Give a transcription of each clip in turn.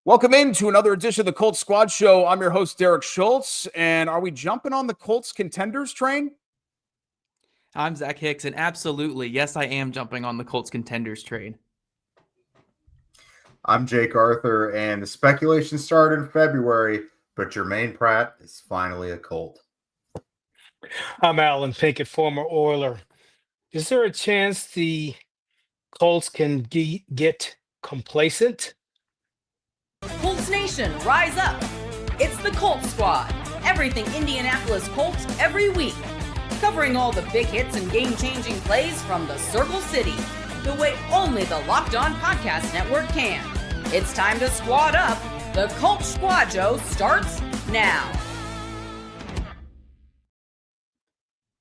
Welcome into another edition of the Colts Squad Show. I'm your host, Derek Schultz. And are we jumping on the Colts contenders train? I'm Zach Hicks, and absolutely, yes, I am jumping on the Colts contenders train. I'm Jake Arthur, and the speculation started in February, but Germaine Pratt is finally a Colt. I'm Alan Pinkett, former Oiler. Is there a chance the Colts can get complacent? Colts Nation, rise up. It's the Colts Squad. Everything Indianapolis Colts every week. Covering all the big hits and game-changing plays from the Circle City. The way only the Locked On Podcast Network can. It's time to squad up. The Colts Squad Show starts now.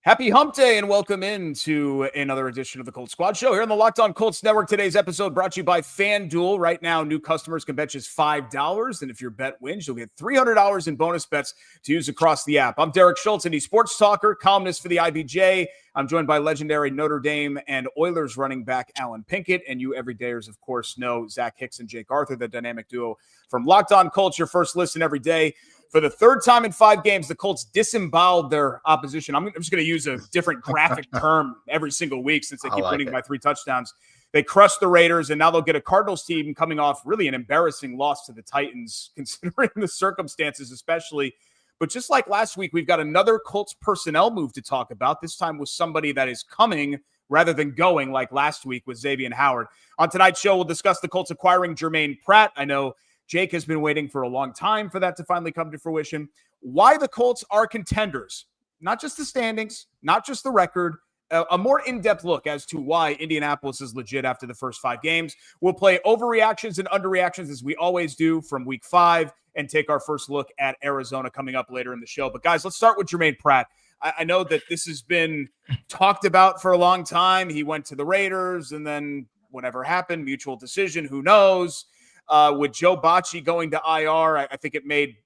Happy Hump Day and welcome into another edition of the Colts Squad Show here on the Locked On Colts Network. Today's episode brought to you by FanDuel. Right now, new customers can bet just $5, and if your bet wins, you'll get $300 in bonus bets to use across the app. I'm Derek Schultz, Indy sports talker, columnist for the IBJ. I'm joined by legendary Notre Dame and Oilers running back Alan Pinkett, and you everydayers, of course, know Zach Hicks and Jake Arthur, the dynamic duo from Locked On Colts, your first listen every day. For the third time in 5 games, the Colts disemboweled their opposition. I'm just going to use a different graphic term every single week since they keep winning by 3 touchdowns. They crushed the Raiders, and now they'll get a Cardinals team coming off really an embarrassing loss to the Titans, considering the circumstances especially. But just like last week, we've got another Colts personnel move to talk about, this time with somebody that is coming rather than going like last week with Xavier Howard. On tonight's show, we'll discuss the Colts acquiring Germaine Pratt. I know Jake has been waiting for a long time for that to finally come to fruition. Why the Colts are contenders, not just the standings, not just the record, a more in-depth look as to why Indianapolis is legit after the first 5 games. We'll play overreactions and underreactions as we always do from week 5 and take our first look at Arizona coming up later in the show. But guys, let's start with Germaine Pratt. I know that this has been talked about for a long time. He went to the Raiders and then whatever happened, mutual decision, who knows? With Joe Bocci going to IR, I think it made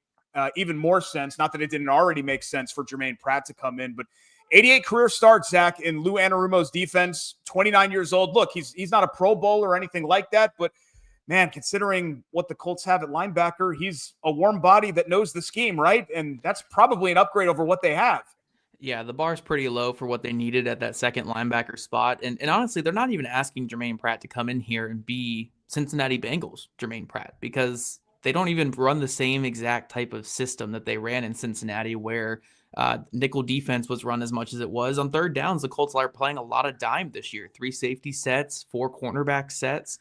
even more sense. Not that it didn't already make sense for Germaine Pratt to come in, but 88 career starts, Zach, in Lou Anarumo's defense, 29 years old. Look, he's not a Pro Bowl or anything like that, but man, considering what the Colts have at linebacker, he's a warm body that knows the scheme, right? And that's probably an upgrade over what they have. Yeah, the bar's pretty low for what they needed at that second linebacker spot. And honestly, they're not even asking Germaine Pratt to come in here and be Cincinnati Bengals Germaine Pratt, because they don't even run the same exact type of system that they ran in Cincinnati, where nickel defense was run as much as it was. On third downs, the Colts are playing a lot of dime this year, 3 safety sets, 4 cornerback sets.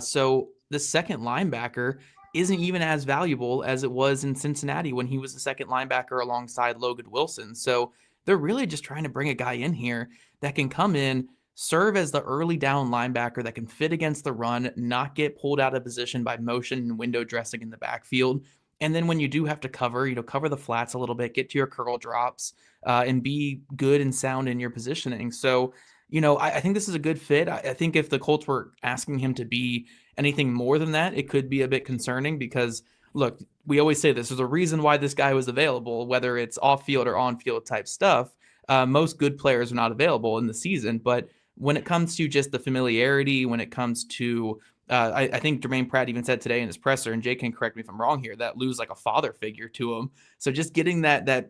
So the second linebacker isn't even as valuable as it was in Cincinnati when he was the second linebacker alongside Logan Wilson. So they're really just trying to bring a guy in here that can come in, serve as the early down linebacker that can fit against the run, not get pulled out of position by motion and window dressing in the backfield. And then when you do have to cover, cover the flats a little bit, get to your curl drops, and be good and sound in your positioning. So, I think this is a good fit. I think if the Colts were asking him to be anything more than that, it could be a bit concerning because, look, we always say this. There's a reason why this guy was available, whether it's off-field or on-field type stuff. Most good players are not available in the season, but when it comes to just the familiarity, when it comes to, I think Germaine Pratt even said today in his presser, and Jake can correct me if I'm wrong here, that Lou's like a father figure to him. So just getting that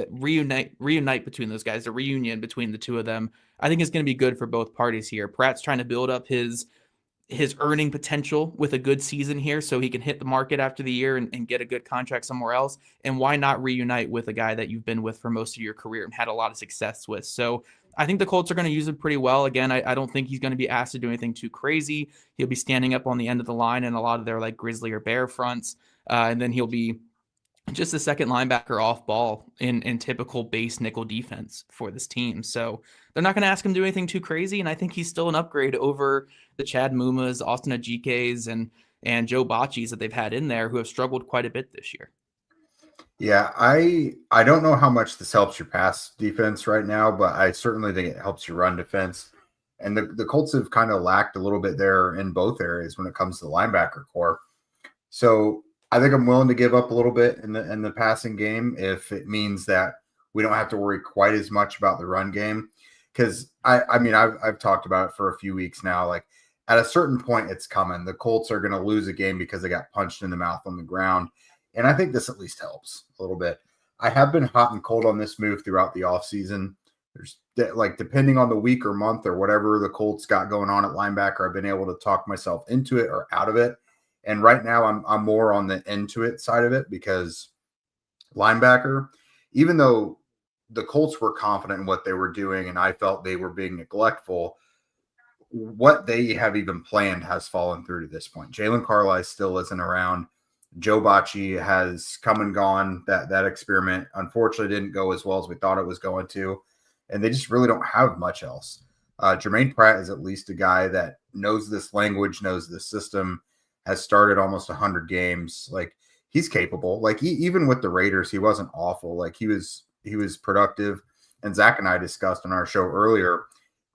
reunite between those guys, the reunion between the two of them, I think is going to be good for both parties here. Pratt's trying to build up his earning potential with a good season here so he can hit the market after the year and get a good contract somewhere else. And why not reunite with a guy that you've been with for most of your career and had a lot of success with? So I think the Colts are going to use it pretty well. Again, I don't think he's going to be asked to do anything too crazy. He'll be standing up on the end of the line in a lot of their like grizzly or bear fronts. And then he'll be just a second linebacker off ball in typical base nickel defense for this team. So they're not going to ask him to do anything too crazy. And I think he's still an upgrade over the Chad Mumas, Austin Ajikes, and Joe Bocci's that they've had in there who have struggled quite a bit this year. Yeah, I don't know how much this helps your pass defense right now, but I certainly think it helps your run defense. And the Colts have kind of lacked a little bit there in both areas when it comes to the linebacker core. So I think I'm willing to give up a little bit in the passing game if it means that we don't have to worry quite as much about the run game. Because I've talked about it for a few weeks now. Like at a certain point, it's coming. The Colts are going to lose a game because they got punched in the mouth on the ground. And I think this at least helps a little bit. I have been hot and cold on this move throughout the offseason. There's like, depending on the week or month or whatever the Colts got going on at linebacker, I've been able to talk myself into it or out of it. And right now I'm more on the into it side of it, because linebacker, even though the Colts were confident in what they were doing and I felt they were being neglectful, what they have even planned has fallen through to this point. Jalen Carlisle still isn't around. Joe Bacci has come and gone. That experiment unfortunately didn't go as well as we thought it was going to, and they just really don't have much else. Germaine Pratt is at least a guy that knows this language, knows this system, has started almost 100 games. Like, he's capable. Like, even with the Raiders, he wasn't awful. Like, he was productive. And Zach and I discussed on our show earlier,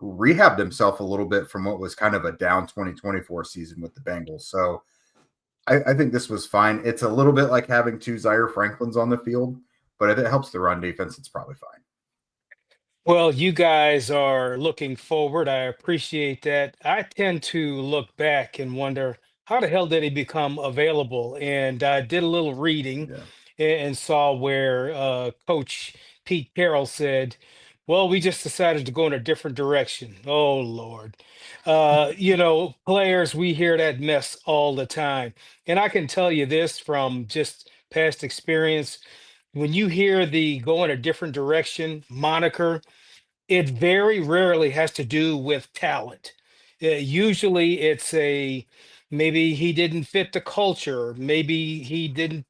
rehabbed himself a little bit from what was kind of a down 2024 season with the Bengals. So I think this was fine. It's a little bit like having two Zaire Franklins on the field, but if it helps the run defense, it's probably fine. Well, you guys are looking forward. I appreciate that. I tend to look back and wonder, how the hell did he become available? And I did a little reading Yeah. and saw where Coach Pete Carroll said, well, we just decided to go in a different direction. Oh, Lord. Players, we hear that mess all the time. And I can tell you this from just past experience. When you hear the go in a different direction moniker, it very rarely has to do with talent. Usually it's maybe he didn't fit the culture, maybe he didn't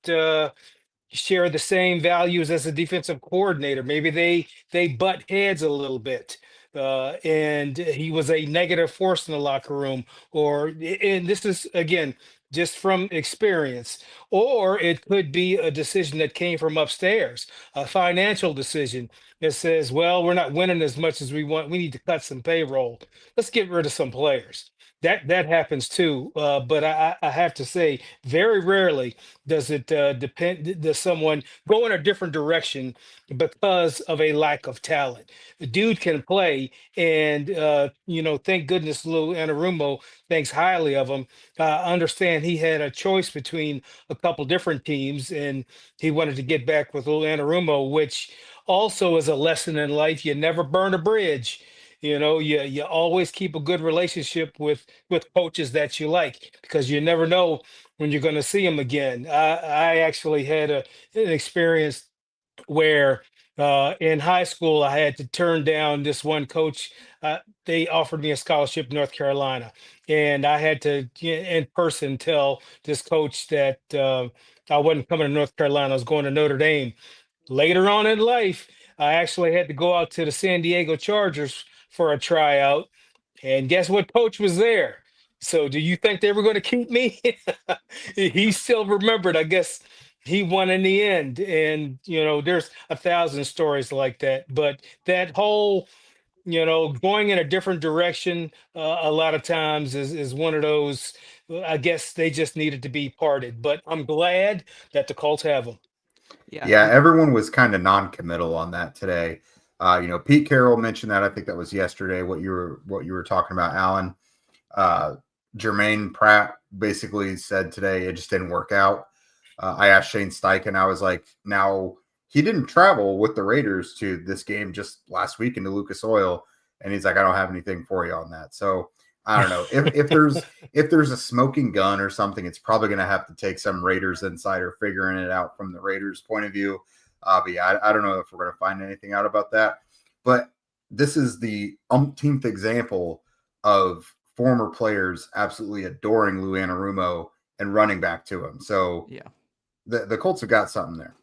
share the same values as a defensive coordinator. Maybe they butt heads a little bit, and he was a negative force in the locker room. And this is again just from experience, or it could be a decision that came from upstairs, a financial decision that says, "Well, we're not winning as much as we want. We need to cut some payroll. Let's get rid of some players." That happens too, but I have to say, very rarely does it depend? Does someone go in a different direction because of a lack of talent? The dude can play, and thank goodness Lou Anarumo thinks highly of him. Understand he had a choice between a couple different teams, and he wanted to get back with Lou Anarumo, which also is a lesson in life. You never burn a bridge. You always keep a good relationship with coaches that you like, because you never know when you're going to see them again. I actually had an experience where in high school I had to turn down this one coach. They offered me a scholarship in North Carolina, and I had to in person tell this coach that I wasn't coming to North Carolina. I was going to Notre Dame. Later on in life, I actually had to go out to the San Diego Chargers for a tryout. And guess what coach was there? So do you think they were going to keep me? He still remembered. I guess he won in the end. And, there's 1,000 stories like that. But that whole, going in a different direction a lot of times is one of those, I guess they just needed to be parted. But I'm glad that the Colts have them. Yeah, everyone was kind of non-committal on that today. Pete Carroll mentioned that. I think that was yesterday. What you were talking about, Alan. Germaine Pratt basically said today it just didn't work out. I asked Shane Steichen. I was like, now he didn't travel with the Raiders to this game just last week into Lucas Oil, and he's like, I don't have anything for you on that. So I don't know if there's a smoking gun or something, it's probably going to have to take some Raiders insider figuring it out from the Raiders' point of view. But yeah, I don't know if we're going to find anything out about that. But this is the umpteenth example of former players absolutely adoring Lou Anarumo and running back to him. So yeah, the Colts have got something there.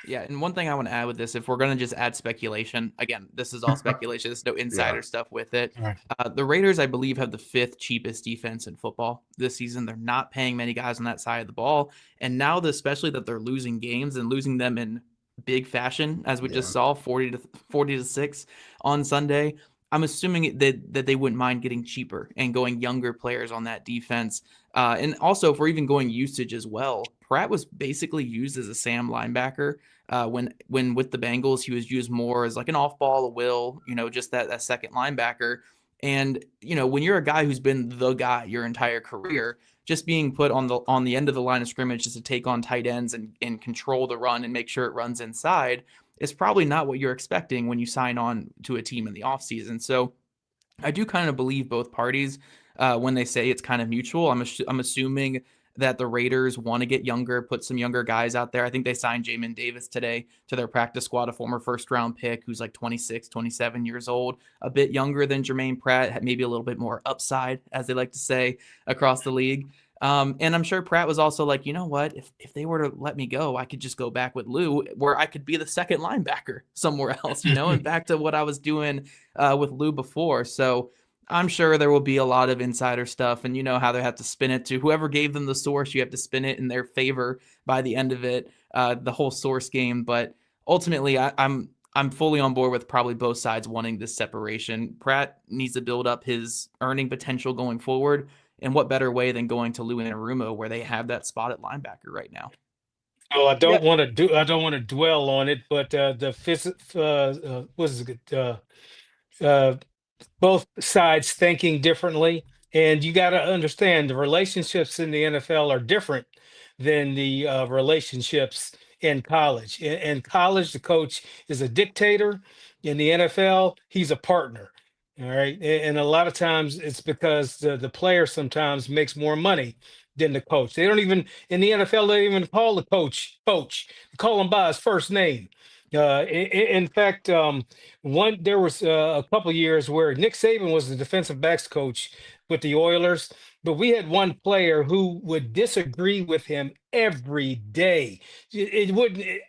Yeah, and one thing I want to add with this, if we're going to just add speculation, again, this is all speculation. There's no insider stuff with it. Right. The Raiders, I believe, have the 5th cheapest defense in football this season. They're not paying many guys on that side of the ball. And now, especially that they're losing games and losing them in big fashion, as we just saw, 40-6 on Sunday, I'm assuming that they wouldn't mind getting cheaper and going younger players on that defense. And also, if we're even going usage as well, Pratt was basically used as a Sam linebacker. When with the Bengals, he was used more as like an off ball, a will, just that second linebacker. And, when you're a guy who's been the guy your entire career, just being put on the end of the line of scrimmage just to take on tight ends and control the run and make sure it runs inside is probably not what you're expecting when you sign on to a team in the offseason. So I do kind of believe both parties when they say it's kind of mutual. I'm assuming that the Raiders want to get younger, put some younger guys out there. I think they signed Jamin Davis today to their practice squad, a former first-round pick who's like 26, 27 years old, a bit younger than Germaine Pratt, maybe a little bit more upside, as they like to say, across the league. And I'm sure Pratt was also like, you know what, if they were to let me go, I could just go back with Lou, where I could be the second linebacker somewhere else, and back to what I was doing with Lou before. So I'm sure there will be a lot of insider stuff, and how they have to spin it to whoever gave them the source. You have to spin it in their favor by the end of it, the whole source game. But ultimately, I'm fully on board with probably both sides wanting this separation. Pratt needs to build up his earning potential going forward, and what better way than going to Lou and Arumo, where they have that spot at linebacker right now. Well, I don't want to dwell on it, but what's it? Both sides thinking differently. And you got to understand the relationships in the NFL are different than the relationships in college. In college, the coach is a dictator. In the NFL, he's a partner. All right. And a lot of times it's because the player sometimes makes more money than the coach. They don't even, in the NFL, they don't even call the coach. They call him by his first name. In fact, there was a couple years where Nick Saban was the defensive backs coach with the Oilers, but we had one player who would disagree with him every day. And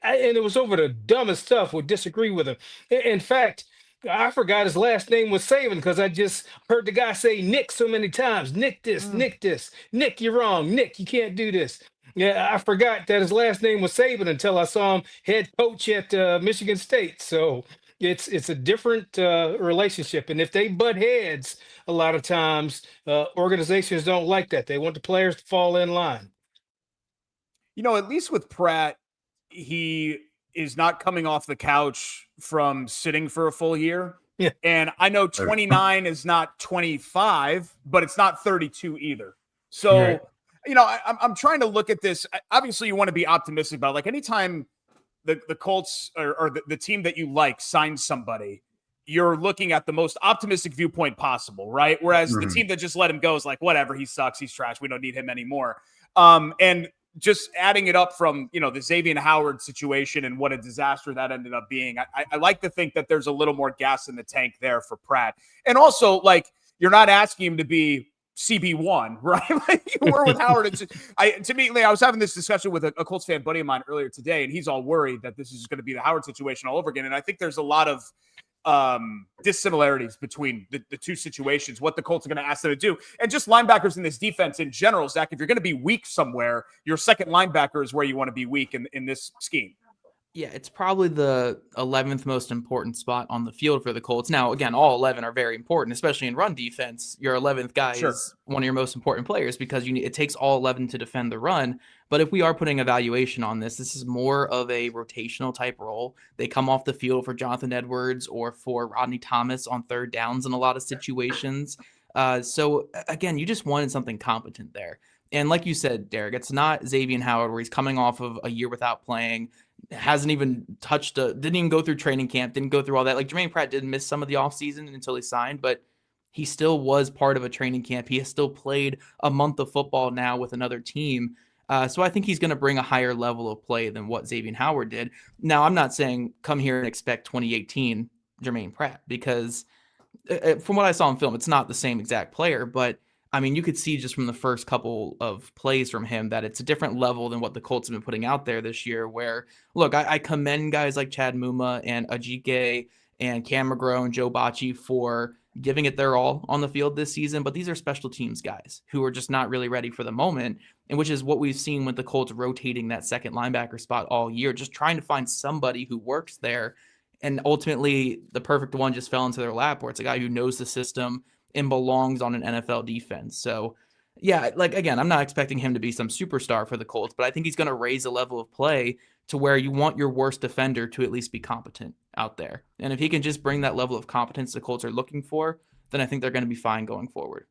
it was over the dumbest stuff. Would disagree with him. In fact, I forgot his last name was Saban because I just heard the guy say Nick so many times. Nick this, Nick this, Nick, you're wrong. Nick, you can't do this. Yeah, I forgot that his last name was Saban until I saw him head coach at Michigan State. So it's a different relationship. And if they butt heads, a lot of times organizations don't like that. They want the players to fall in line. At least with Pratt, he is not coming off the couch from sitting for a full year. Yeah. And I know 29 is not 25, but it's not 32 either. So, Right. I'm trying to look at this. Obviously, you want to be optimistic about it. Like anytime the Colts or the team that you like signs somebody, you're looking at the most optimistic viewpoint possible, right? Whereas the team that just let him go is like, whatever, he sucks, he's trash, we don't need him anymore. And just adding it up from, the Xavier Howard situation and what a disaster that ended up being, I like to think that there's a little more gas in the tank there for Pratt. And also, like, you're not asking him to be CB1, right? Like you were with Howard. I was having this discussion with a Colts fan buddy of mine earlier today, and he's all worried that this is going to be the Howard situation all over again. And I think there's a lot of dissimilarities between the two situations, what the Colts are going to ask them to do. And just linebackers in this defense in general, Zach, if you're going to be weak somewhere, your second linebacker is where you want to be weak in this scheme. Yeah, it's probably the 11th most important spot on the field for the Colts. Now, again, all 11 are very important, especially in run defense. Your 11th guy is one of your most important players because it takes all 11 to defend the run. But if we are putting a valuation on this is more of a rotational type role. They come off the field for Jonathan Edwards or for Rodney Thomas on third downs in a lot of situations. So, again, you just wanted something competent there. And like you said, Derek, it's not Xavier Howard where he's coming off of a year without playing, hasn't even didn't even go through training camp, didn't go through all that. Like Germaine Pratt did miss some of the offseason until he signed, but he still was part of a training camp. He has still played a month of football now with another team. So I think he's going to bring a higher level of play than what Xavier Howard did. Now, I'm not saying come here and expect 2018 Germaine Pratt because from what I saw in film, it's not the same exact player, but I mean, you could see just from the first couple of plays from him that it's a different level than what the Colts have been putting out there this year, where, look, I commend guys like Chad Muma and Ajike and Cam McGraw and Joe Bocci for giving it their all on the field this season, but these are special teams guys who are just not really ready for the moment, and which is what we've seen with the Colts rotating that second linebacker spot all year, just trying to find somebody who works there, and ultimately the perfect one just fell into their lap, where it's a guy who knows the system and belongs on an NFL defense. So, yeah, like, again, I'm not expecting him to be some superstar for the Colts, but I think he's going to raise the level of play to where you want your worst defender to at least be competent out there. And if he can just bring that level of competence the Colts are looking for, then I think they're going to be fine going forward.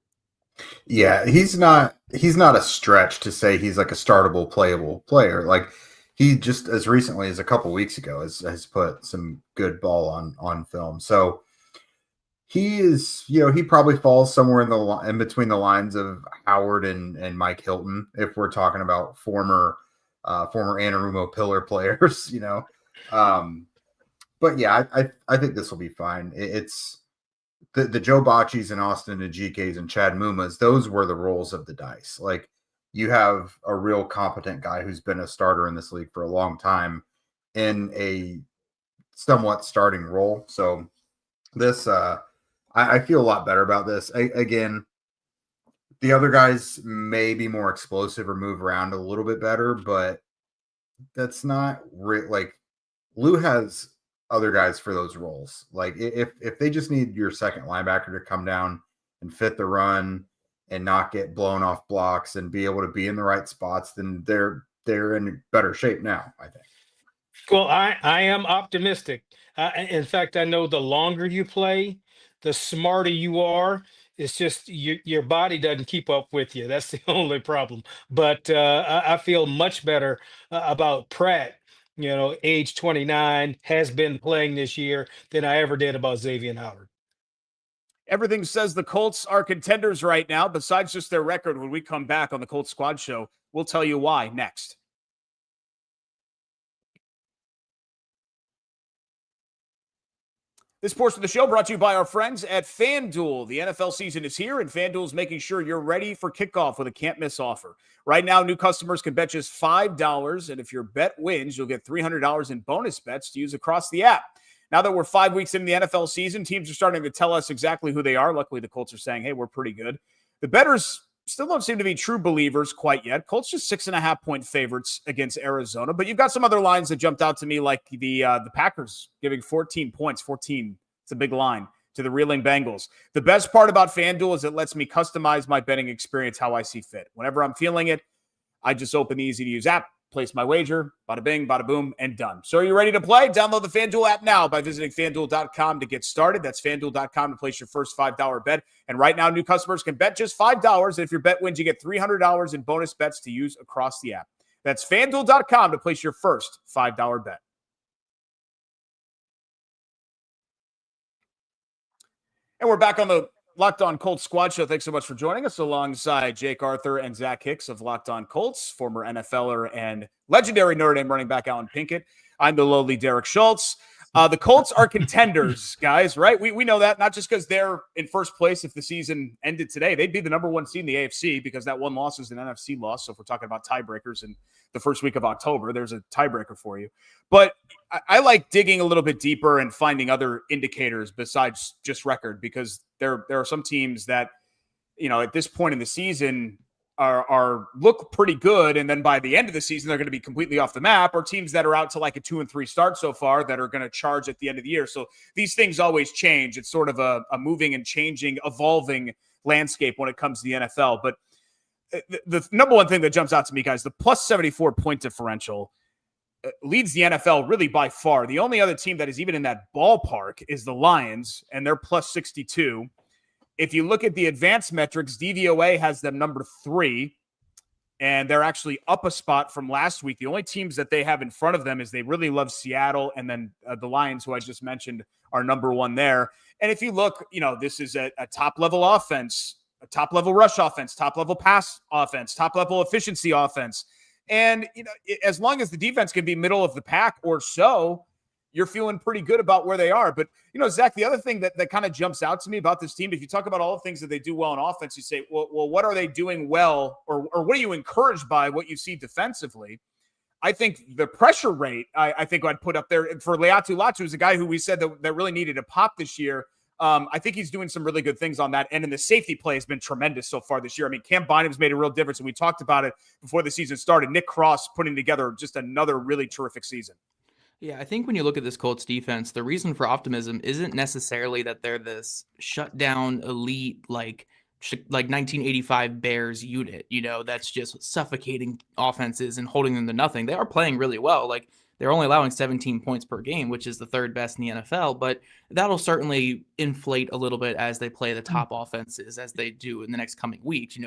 Yeah, he's not a stretch to say he's like a startable, playable player. Like he just as recently as a couple weeks ago has put some good ball on film. So he is, he probably falls somewhere in between the lines of Howard and Mike Hilton if we're talking about former Anarumo pillar players, But yeah, I think this will be fine. It's the Joe Bocci's and Austin Ajikes and Chad Mumas. Those were the rolls of the dice. Like you have a real competent guy who's been a starter in this league for a long time in a somewhat starting role. So this, I feel a lot better about this. Again, the other guys may be more explosive or move around a little bit better, but that's not like Lou has other guys for those roles. Like if they just need your second linebacker to come down and fit the run and not get blown off blocks and be able to be in the right spots, then they're in better shape now, I think. Well, I am optimistic. In fact, I know the longer you play, the smarter you are. It's just your body doesn't keep up with you. That's the only problem. But I feel much better about Pratt, age 29, has been playing this year than I ever did about Xavier Howard. Everything says the Colts are contenders right now, besides just their record. When we come back on the Colts Squad Show, we'll tell you why next. This portion of the show brought to you by our friends at FanDuel. The NFL season is here, and FanDuel is making sure you're ready for kickoff with a can't-miss offer. Right now, new customers can bet just $5, and if your bet wins, you'll get $300 in bonus bets to use across the app. Now that we're 5 weeks into the NFL season, teams are starting to tell us exactly who they are. Luckily, the Colts are saying, hey, we're pretty good. The bettors still don't seem to be true believers quite yet. Colts just 6.5-point favorites against Arizona. But you've got some other lines that jumped out to me, like the Packers giving 14 points. 14, it's a big line, to the reeling Bengals. The best part about FanDuel is it lets me customize my betting experience how I see fit. Whenever I'm feeling it, I just open the easy-to-use app, place my wager, bada bing, bada boom, and done. So are you ready to play? Download the FanDuel app now by visiting FanDuel.com to get started. That's FanDuel.com to place your first $5 bet. And right now, new customers can bet just $5. And if your bet wins, you get $300 in bonus bets to use across the app. That's FanDuel.com to place your first $5 bet. And we're back on the Locked On Colts Squad Show. Thanks so much for joining us alongside Jake Arthur and Zach Hicks of Locked On Colts, former NFLer and legendary Notre Dame running back Alan Pinkett. I'm the lowly Derek Schultz. The Colts are contenders, guys, right? We know that, not just because they're in first place. If the season ended today, they'd be the number one seed in the AFC because that one loss is an NFC loss. So if we're talking about tiebreakers in the first week of October, there's a tiebreaker for you. But I like digging a little bit deeper and finding other indicators besides just record, because there are some teams that, at this point in the season are look pretty good, and then by the end of the season they're going to be completely off the map, or teams that are out to like a 2-3 start so far that are going to charge at the end of the year. So these things always change. It's sort of a moving and changing, evolving landscape when it comes to the NFL. But the number one thing that jumps out to me, guys, the plus 74 point differential leads the NFL really by far. The only other team that is even in that ballpark is the Lions, and they're plus 62. If you look at the advanced metrics, DVOA has them number 3, and they're actually up a spot from last week. The only teams that they have in front of them is they really love Seattle, and then the Lions, who I just mentioned, are number 1 there. And if you look, this is a top-level offense, a top-level rush offense, top-level pass offense, top-level efficiency offense. And, as long as the defense can be middle of the pack or so, you're feeling pretty good about where they are. But, Zach, the other thing that kind of jumps out to me about this team, if you talk about all the things that they do well in offense, you say, well, what are they doing well, or what are you encouraged by what you see defensively? I think the pressure rate, I think I'd put up there for Leatu Latu, is a guy who we said that really needed a pop this year. I think he's doing some really good things on that. And in the safety play has been tremendous so far this year. I mean, Cam Bynum's made a real difference, and we talked about it before the season started. Nick Cross putting together just another really terrific season. Yeah, I think when you look at this Colts defense, the reason for optimism isn't necessarily that they're this shutdown elite, like 1985 Bears unit, that's just suffocating offenses and holding them to nothing. They are playing really well. Like, They're only allowing 17 points per game, which is the third best in the NFL, but that'll certainly inflate a little bit as they play the top offenses as they do in the next coming weeks.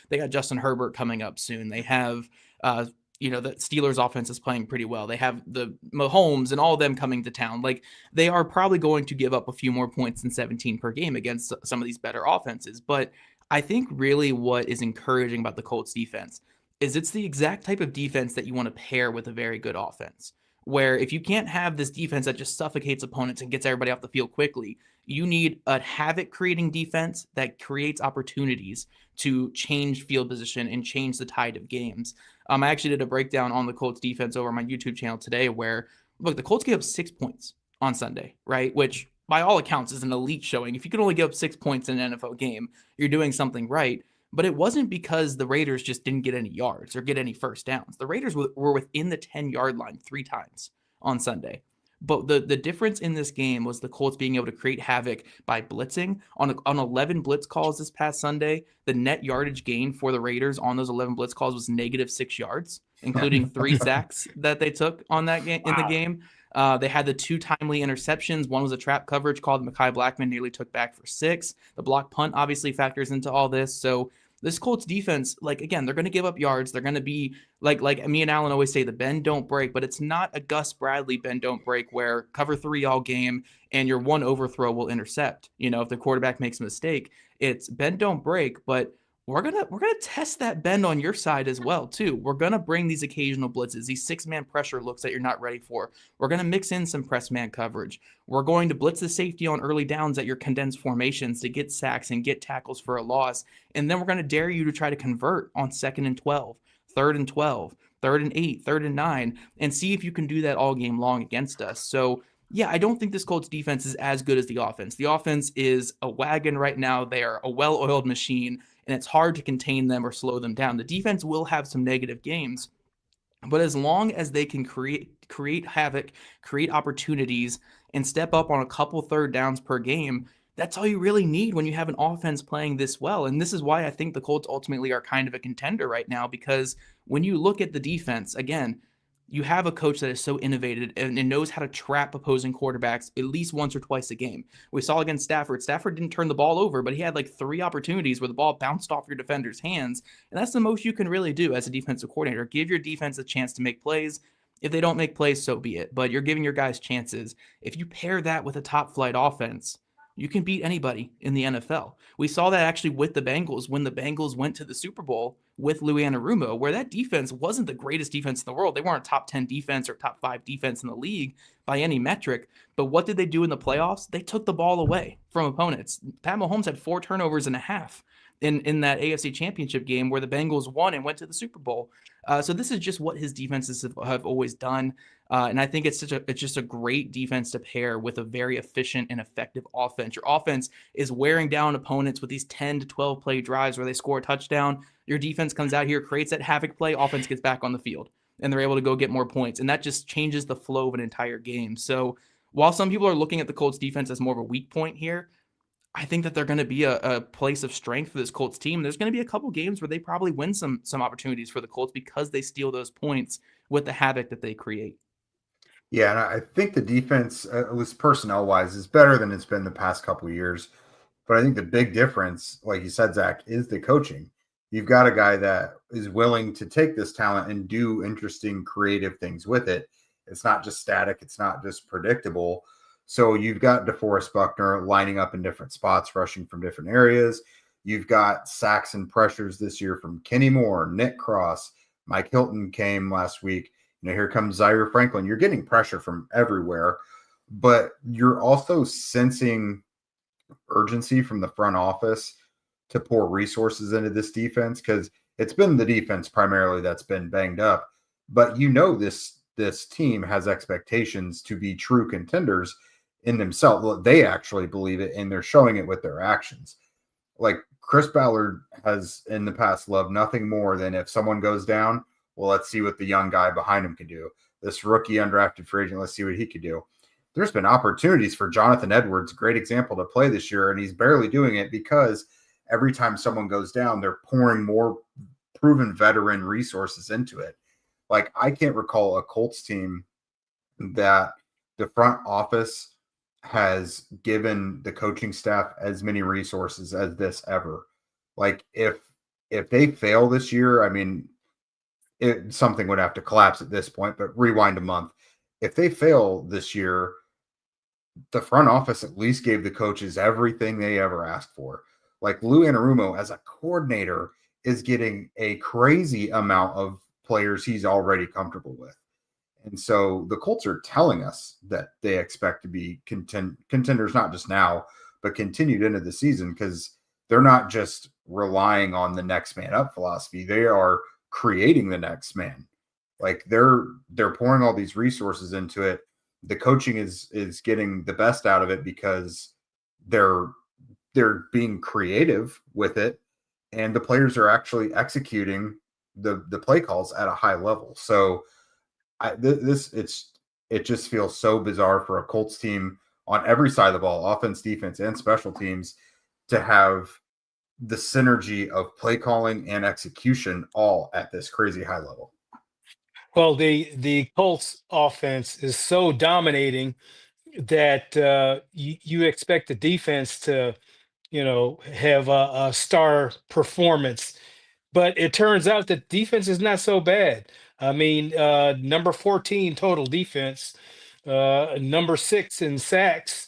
They got Justin Herbert coming up soon. They have, the Steelers offense is playing pretty well. They have the Mahomes and all of them coming to town. Like, they are probably going to give up a few more points than 17 per game against some of these better offenses. But I think really what is encouraging about the Colts defense is it's the exact type of defense that you want to pair with a very good offense, where if you can't have this defense that just suffocates opponents and gets everybody off the field quickly, you need a havoc-creating defense that creates opportunities to change field position and change the tide of games. I actually did a breakdown on the Colts defense over my YouTube channel today where, look, the Colts gave up 6 points on Sunday, right? Which, by all accounts, is an elite showing. If you can only give up 6 points in an NFL game, you're doing something right. But it wasn't because the Raiders just didn't get any yards or get any first downs. The Raiders were within the 10-yard line 3 times on Sunday. But the difference in this game was the Colts being able to create havoc by blitzing. On 11 blitz calls this past Sunday, the net yardage gain for the Raiders on those 11 blitz calls was -6 yards, including 3 sacks that they took on that game in the game. They had the 2 timely interceptions. One was a trap coverage called Mekhi Blackman nearly took back for 6. The block punt obviously factors into all this. So this Colts defense, like, again, they're going to give up yards. They're going to be like me and Alan always say, the bend don't break, but it's not a Gus Bradley bend don't break where cover 3 all game and your one overthrow will intercept. If the quarterback makes a mistake, it's bend don't break, but we're gonna test that bend on your side as well too. We're gonna bring these occasional blitzes, these 6-man pressure looks that you're not ready for. We're gonna mix in some press man coverage. We're going to blitz the safety on early downs at your condensed formations to get sacks and get tackles for a loss. And then we're gonna dare you to try to convert on 2nd and 12, 3rd and 12, 3rd and 8, 3rd and 9, and see if you can do that all game long against us. So yeah, I don't think this Colts defense is as good as the offense. The offense is a wagon right now. They are a well-oiled machine, and it's hard to contain them or slow them down. The defense will have some negative games, but as long as they can create havoc, create opportunities, and step up on a couple 3rd downs per game, that's all you really need when you have an offense playing this well. And this is why I think the Colts ultimately are kind of a contender right now, because when you look at the defense, again, you have a coach that is so innovative and knows how to trap opposing quarterbacks at least once or twice a game. We saw against Stafford. Stafford didn't turn the ball over, but he had like 3 opportunities where the ball bounced off your defender's hands. And that's the most you can really do as a defensive coordinator. Give your defense a chance to make plays. If they don't make plays, so be it. But you're giving your guys chances. If you pair that with a top flight offense, you can beat anybody in the NFL. We saw that actually with the Bengals when the Bengals went to the Super Bowl with Louis Anarumo, where that defense wasn't the greatest defense in the world. They weren't a top 10 defense or top 5 defense in the league by any metric. But what did they do in the playoffs? They took the ball away from opponents. Pat Mahomes had 4 turnovers and a half in that AFC Championship game where the Bengals won and went to the Super Bowl. So this is just what his defenses have always done. And I think it's just a great defense to pair with a very efficient and effective offense. Your offense is wearing down opponents with these 10 to 12 play drives where they score a touchdown. Your defense comes out here, creates that havoc play, offense gets back on the field, and they're able to go get more points. And that just changes the flow of an entire game. So while some people are looking at the Colts defense as more of a weak point here, I think that they're going to be a place of strength for this Colts team. There's going to be a couple games where they probably win some opportunities for the Colts because they steal those points with the havoc that they create. Yeah, and I think the defense, at least personnel-wise, is better than it's been the past couple of years. But I think the big difference, like you said, Zach, is the coaching. You've got a guy that is willing to take this talent and do interesting, creative things with it. It's not just static. It's not just predictable. So you've got DeForest Buckner lining up in different spots, rushing from different areas. You've got sacks and pressures this year from Kenny Moore, Nick Cross, Mike Hilton came last week. Here comes Zaire Franklin. You're getting pressure from everywhere, but you're also sensing urgency from the front office to pour resources into this defense, because it's been the defense primarily that's been banged up. But this team has expectations to be true contenders in themselves. They actually believe it, and they're showing it with their actions. Like Chris Ballard has in the past loved nothing more than if someone goes down, well, let's see what the young guy behind him can do. This rookie undrafted free agent, let's see what he could do. There's been opportunities for Jonathan Edwards, great example, to play this year, and he's barely doing it because every time someone goes down, they're pouring more proven veteran resources into it. Like, I can't recall a Colts team that the front office has given the coaching staff as many resources as this ever. Like if they fail this year, I mean, something would have to collapse at this point, but rewind a month. If they fail this year, the front office at least gave the coaches everything they ever asked for. Like Lou Anarumo as a coordinator is getting a crazy amount of players he's already comfortable with. And so the Colts are telling us that they expect to be contenders, not just now, but continued into the season, because they're not just relying on the next man up philosophy. They are creating the next man. Like they're pouring all these resources into it. The coaching is getting the best out of it because they're being creative with it, and the players are actually executing the play calls at a high level. So it just feels so bizarre for a Colts team on every side of the ball, offense, defense, and special teams, to have the synergy of play calling and execution all at this crazy high level. Well, the Colts offense is so dominating that you expect the defense to, have a star performance. But it turns out that defense is not so bad. I mean, number 14 total defense, number 6 in sacks,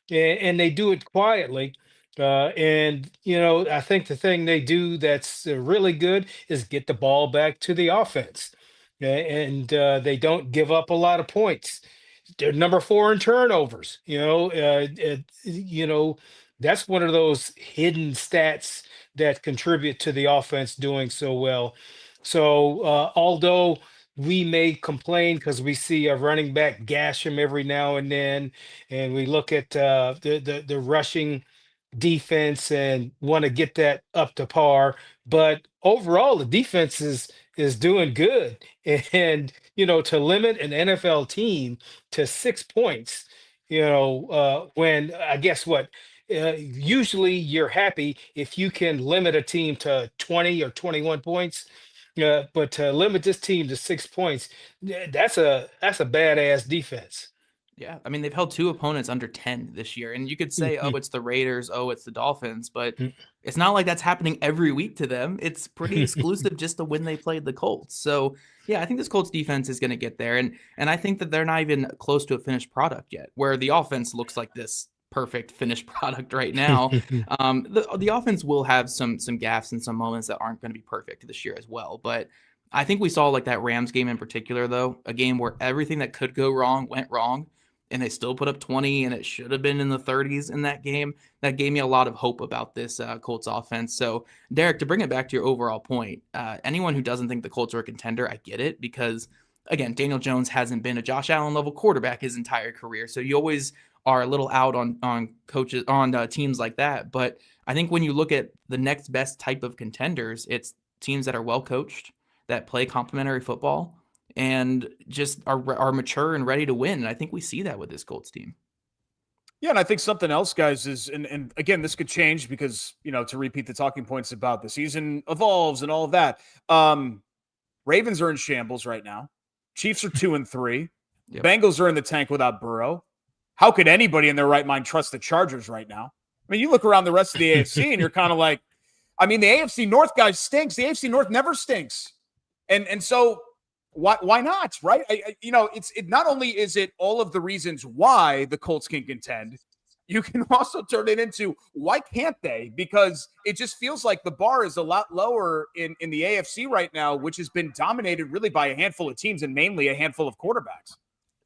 and they do it quietly. And I think the thing they do that's really good is get the ball back to the offense, and they don't give up a lot of points. They're number 4 in turnovers. That's one of those hidden stats that contribute to the offense doing so well. So although we may complain because we see a running back gash him every now and then, and we look at the rushing defense and want to get that up to par. But overall, the defense is doing good. And to limit an NFL team to 6 points, when I guess what. Usually you're happy if you can limit a team to 20 or 21 points, but to limit this team to 6 points, that's a badass defense. Yeah, I mean, they've held 2 opponents under 10 this year, and you could say, oh, it's the Raiders, oh, it's the Dolphins, but it's not like that's happening every week to them. It's pretty exclusive just to when they played the Colts. So, yeah, I think this Colts defense is going to get there, and I think that they're not even close to a finished product yet, where the offense looks like this perfect finished product right now. The offense will have some gaffes and some moments that aren't going to be perfect this year as well, but I think we saw like that Rams game in particular, though, a game where everything that could go wrong went wrong, and they still put up 20, and it should have been in the 30s in that game. That gave me a lot of hope about this Colts offense. So, Derek, to bring it back to your overall point, anyone who doesn't think the Colts are a contender, I get it, because, again, Daniel Jones hasn't been a Josh Allen level quarterback his entire career. So you always are a little out on coaches, on teams like that. But I think when you look at the next best type of contenders, it's teams that are well coached, that play complementary football, and just are mature and ready to win. And I think we see that with this Colts team. Yeah, and I think something else, guys, is, and again, this could change because, to repeat the talking points about the season evolves and all of that. Ravens are in shambles right now. Chiefs are 2-3. Yep. Bengals are in the tank without Burrow. How could anybody in their right mind trust the Chargers right now? I mean, you look around the rest of the AFC and you're kind of like, I mean, the AFC North guy stinks. The AFC North never stinks. And so why not, right? It not only is it all of the reasons why the Colts can contend, you can also turn it into why can't they? Because it just feels like the bar is a lot lower in the AFC right now, which has been dominated really by a handful of teams and mainly a handful of quarterbacks.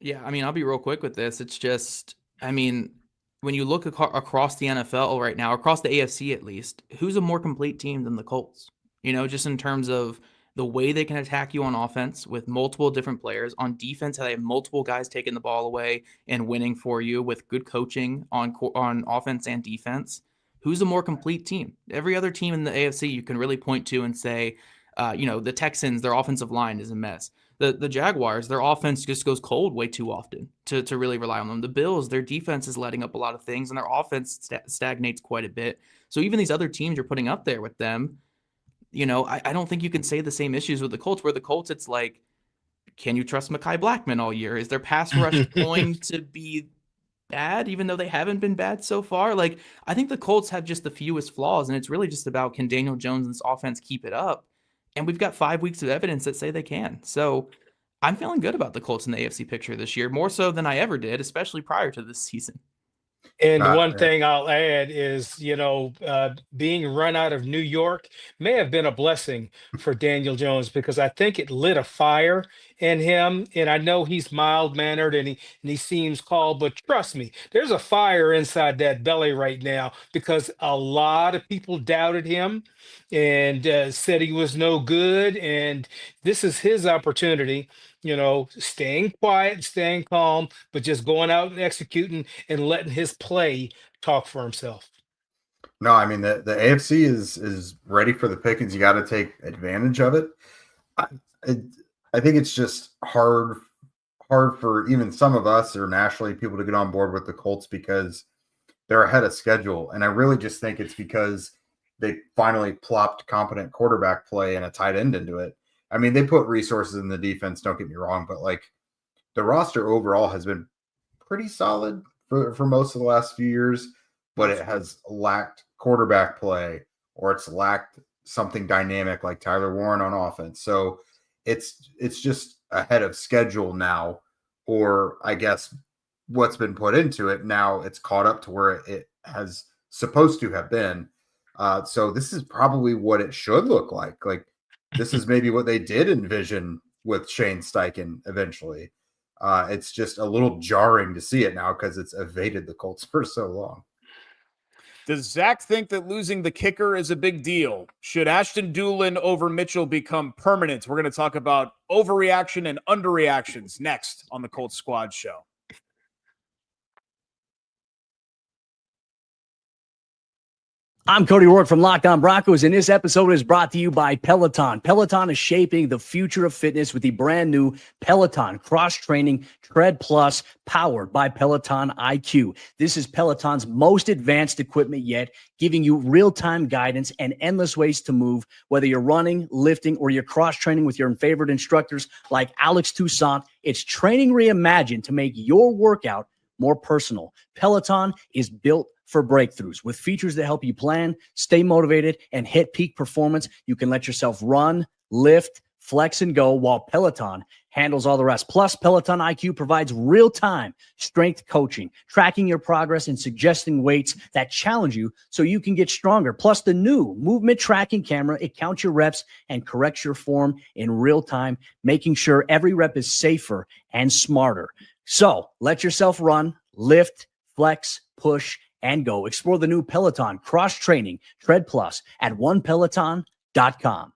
Yeah, I mean, I'll be real quick with this. It's just, I mean, when you look across the NFL right now, across the AFC at least, who's a more complete team than the Colts? Just in terms of the way they can attack you on offense with multiple different players. On defense, they have multiple guys taking the ball away and winning for you with good coaching on offense and defense. Who's a more complete team? Every other team in the AFC you can really point to and say, the Texans, their offensive line is a mess. The Jaguars, their offense just goes cold way too often to really rely on them. The Bills, their defense is letting up a lot of things, and their offense stagnates quite a bit. So even these other teams you're putting up there with them, I don't think you can say the same issues with the Colts, where the Colts, it's like can you trust Mekhi Blackman all year? Is their pass rush going to be bad, even though they haven't been bad so far? Like, I think the Colts have just the fewest flaws, and it's really just about, can Daniel Jones and this offense keep it up? And we've got 5 weeks of evidence that say they can. So I'm feeling good about the Colts in the AFC picture this year, more so than I ever did, especially prior to this season. And one thing I'll add is, being run out of New York may have been a blessing for Daniel Jones, because I think it lit a fire in him. And I know he's mild mannered and he seems calm, but trust me, there's a fire inside that belly right now, because a lot of people doubted him and said he was no good. And this is his opportunity, staying quiet, staying calm, but just going out and executing and letting his play talk for himself. No, I mean, the AFC is ready for the pickings. You got to take advantage of it. I think it's just hard for even some of us or nationally people to get on board with the Colts, because they're ahead of schedule. And I really just think it's because they finally plopped competent quarterback play and a tight end into it. I mean, they put resources in the defense, don't get me wrong, but like, the roster overall has been pretty solid for most of the last few years, but it has lacked quarterback play, or it's lacked something dynamic like Tyler Warren on offense. So it's just ahead of schedule now, or I guess what's been put into it now, it's caught up to where it has supposed to have been. So this is probably what it should look like. Like, this is maybe what they did envision with Shane Steichen eventually. It's just a little jarring to see it now, because it's evaded the Colts for so long. Does Zach think that losing the kicker is a big deal? Should Ashton Doolin over Mitchell become permanent? We're going to talk about overreaction and underreactions next on the Colts Squad Show. I'm Cody Rourke from Locked On Broncos, and this episode is brought to you by Peloton. Peloton is shaping the future of fitness with the brand new Peloton Cross-Training Tread Plus, powered by Peloton IQ. This is Peloton's most advanced equipment yet, giving you real-time guidance and endless ways to move, whether you're running, lifting, or you're cross-training with your favorite instructors like Alex Toussaint. It's training reimagined to make your workout more personal. Peloton is built for breakthroughs. With features that help you plan, stay motivated, and hit peak performance, you can let yourself run, lift, flex, and go, while Peloton handles all the rest. Plus, Peloton IQ provides real-time strength coaching, tracking your progress and suggesting weights that challenge you so you can get stronger. Plus, the new movement tracking camera, it counts your reps and corrects your form in real time, making sure every rep is safer and smarter. So let yourself run, lift, flex, push, and go. Explore the new Peloton Cross-Training Tread Plus at onepeloton.com.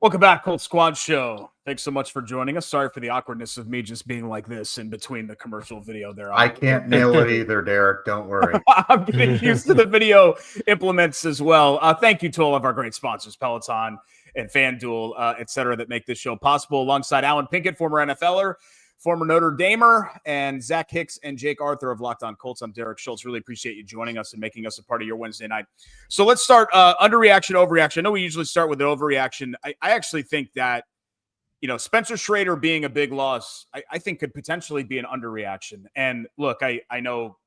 Welcome back, Colts Squad Show. Thanks so much for joining us. Sorry for the awkwardness of me just being like this in between the commercial video there. I can't nail it either, Derek. Don't worry. I'm getting used to the video implements as well. Thank you to all of our great sponsors, Peloton and FanDuel, et cetera, that make this show possible. Alongside Alan Pinkett, former NFLer, former Notre Damer, and Zach Hicks and Jake Arthur of Locked On Colts. I'm Derek Schultz. Really appreciate you joining us and making us a part of your Wednesday night. So let's start underreaction, overreaction. I know we usually start with an overreaction. I actually think that, Spencer Schrader being a big loss, I think could potentially be an underreaction. And look, I know,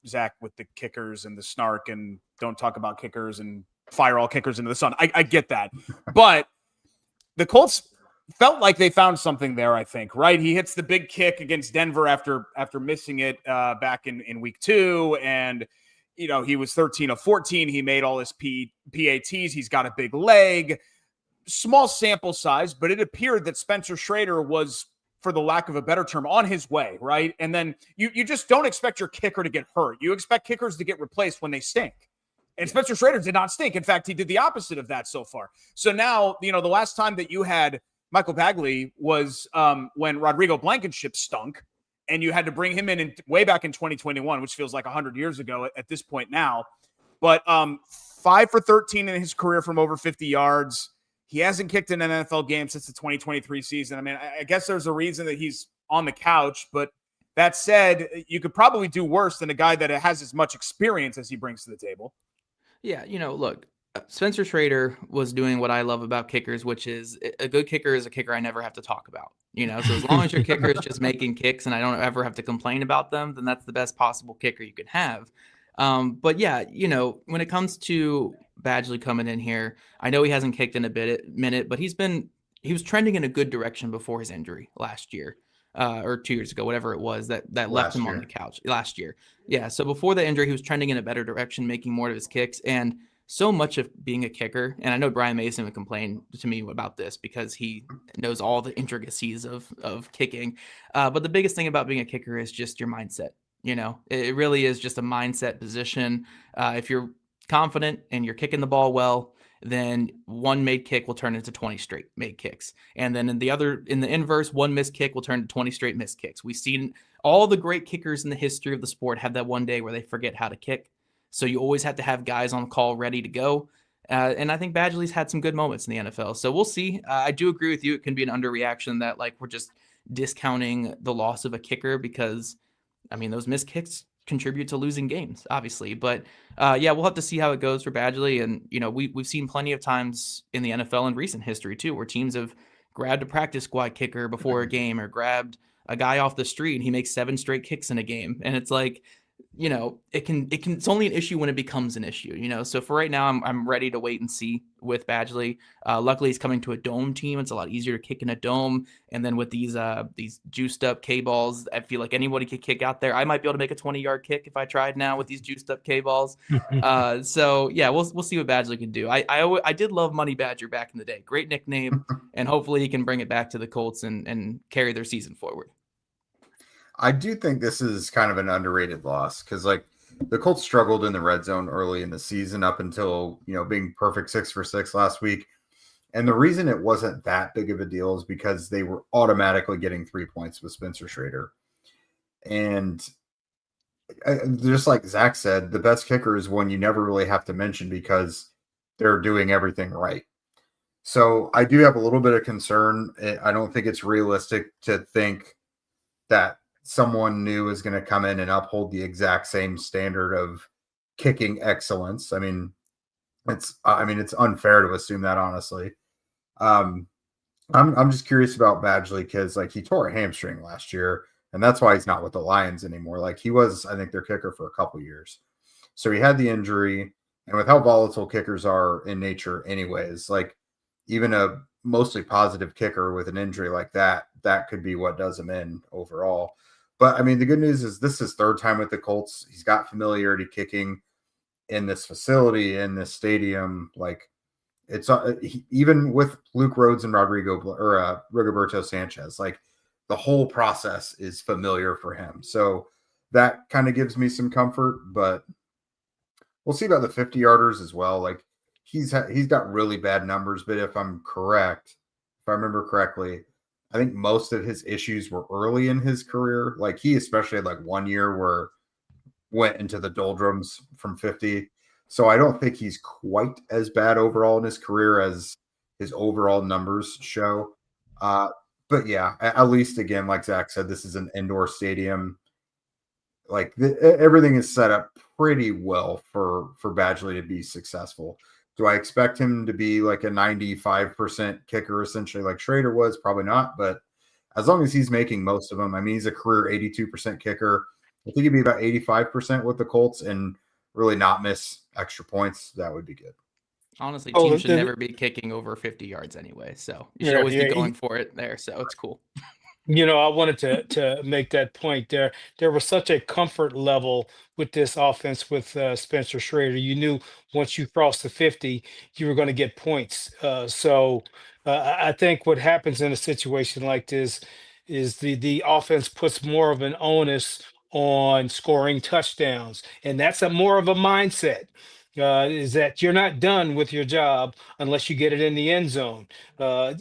Zach with the kickers and the snark and don't talk about kickers and fire all kickers into the sun. I get that. But the Colts felt like they found something there, I think, right? He hits the big kick against Denver after missing it back in week 2. And, he was 13 of 14. He made all his PATs. He's got a big leg. Small sample size, but it appeared that Spencer Schrader was, for the lack of a better term, on his way, right? And then you just don't expect your kicker to get hurt. You expect kickers to get replaced when they stink. And Spencer Schrader did not stink. In fact, he did the opposite of that so far. So now, the last time that you had Michael Badgley was when Rodrigo Blankenship stunk, and you had to bring him in way back in 2021, which feels like 100 years ago at this point now. But 5 for 13 in his career from over 50 yards. He hasn't kicked in an NFL game since the 2023 season. I mean, I guess there's a reason that he's on the couch, but that said, you could probably do worse than a guy that has as much experience as he brings to the table. Yeah, look, Spencer Schrader was doing what I love about kickers, which is a good kicker is a kicker I never have to talk about. So as long as your kicker is just making kicks and I don't ever have to complain about them, then that's the best possible kicker you can have. But yeah, when it comes to Badgley coming in here, I know he hasn't kicked in a minute, but he was trending in a good direction before his injury last year. Or 2 years ago, whatever it was that left him on the couch last year. Yeah. So before the injury, he was trending in a better direction, making more of his kicks. And so much of being a kicker, and I know Brian Mason would complain to me about this because he knows all the intricacies of kicking. But the biggest thing about being a kicker is just your mindset. It really is just a mindset position. If you're confident and you're kicking the ball well, then one made kick will turn into 20 straight made kicks. And then in the inverse, one missed kick will turn to 20 straight missed kicks. We've seen all the great kickers in the history of the sport have that one day where they forget how to kick. So you always have to have guys on call ready to go. And I think Badgley's had some good moments in the NFL. So we'll see. I do agree with you. It can be an underreaction that we're just discounting the loss of a kicker because, those missed kicks contribute to losing games, obviously. But yeah, we'll have to see how it goes for Badgley. And, we've seen plenty of times in the NFL in recent history, too, where teams have grabbed a practice squad kicker before a game or grabbed a guy off the street and he makes 7 straight kicks in a game. And it's like, it's only an issue when it becomes an issue, so for right now, I'm ready to wait and see with Badgley. Luckily he's coming to a dome team. It's a lot easier to kick in a dome. And then with these juiced up K balls, I feel like anybody could kick out there. I might be able to make a 20-yard kick if I tried now with these juiced up K balls. So yeah, we'll see what Badgley can do. I did love Money Badger back in the day. Great nickname. And hopefully he can bring it back to the Colts and carry their season forward. I do think this is kind of an underrated loss because the Colts struggled in the red zone early in the season up until, being perfect 6 for 6 last week. And the reason it wasn't that big of a deal is because they were automatically getting 3 points with Spencer Schrader. And just like Zach said, the best kicker is one you never really have to mention because they're doing everything right. So I do have a little bit of concern. I don't think it's realistic to think that someone new is going to come in and uphold the exact same standard of kicking excellence. It's unfair to assume that, honestly. I'm just curious about Badgley because he tore a hamstring last year, and that's why he's not with the Lions anymore. He was, I think, their kicker for a couple years. So he had the injury, and with how volatile kickers are in nature anyways, even a mostly positive kicker with an injury like that could be what does him in overall. But the good news is this is his 3rd time with the Colts. He's got familiarity kicking in this facility, in this stadium. It's even with Luke Rhodes and Rigoberto Sanchez, the whole process is familiar for him. So that kind of gives me some comfort, but we'll see about the 50-yarders as well. He's got really bad numbers, but if I remember correctly, I think most of his issues were early in his career. He especially had 1 year where went into the doldrums from 50. So I don't think he's quite as bad overall in his career as his overall numbers show. But yeah, at least again, like Zach said, this is an indoor stadium. Everything is set up pretty well for Badgley to be successful. Do I expect him to be a 95% kicker, essentially like Schrader was? Probably not. But as long as he's making most of them, he's a career 82% kicker. I think he'd be about 85% with the Colts and really not miss extra points. That would be good. Honestly, teams should never be kicking over 50 yards anyway. So you should always be going for it there. So it's cool. I wanted to make that point there. There was such a comfort level with this offense with Spencer Schrader. You knew once you crossed the 50, you were going to get points. So I think what happens in a situation like this is the offense puts more of an onus on scoring touchdowns, and that's more of a mindset. Is that you're not done with your job unless you get it in the end zone. I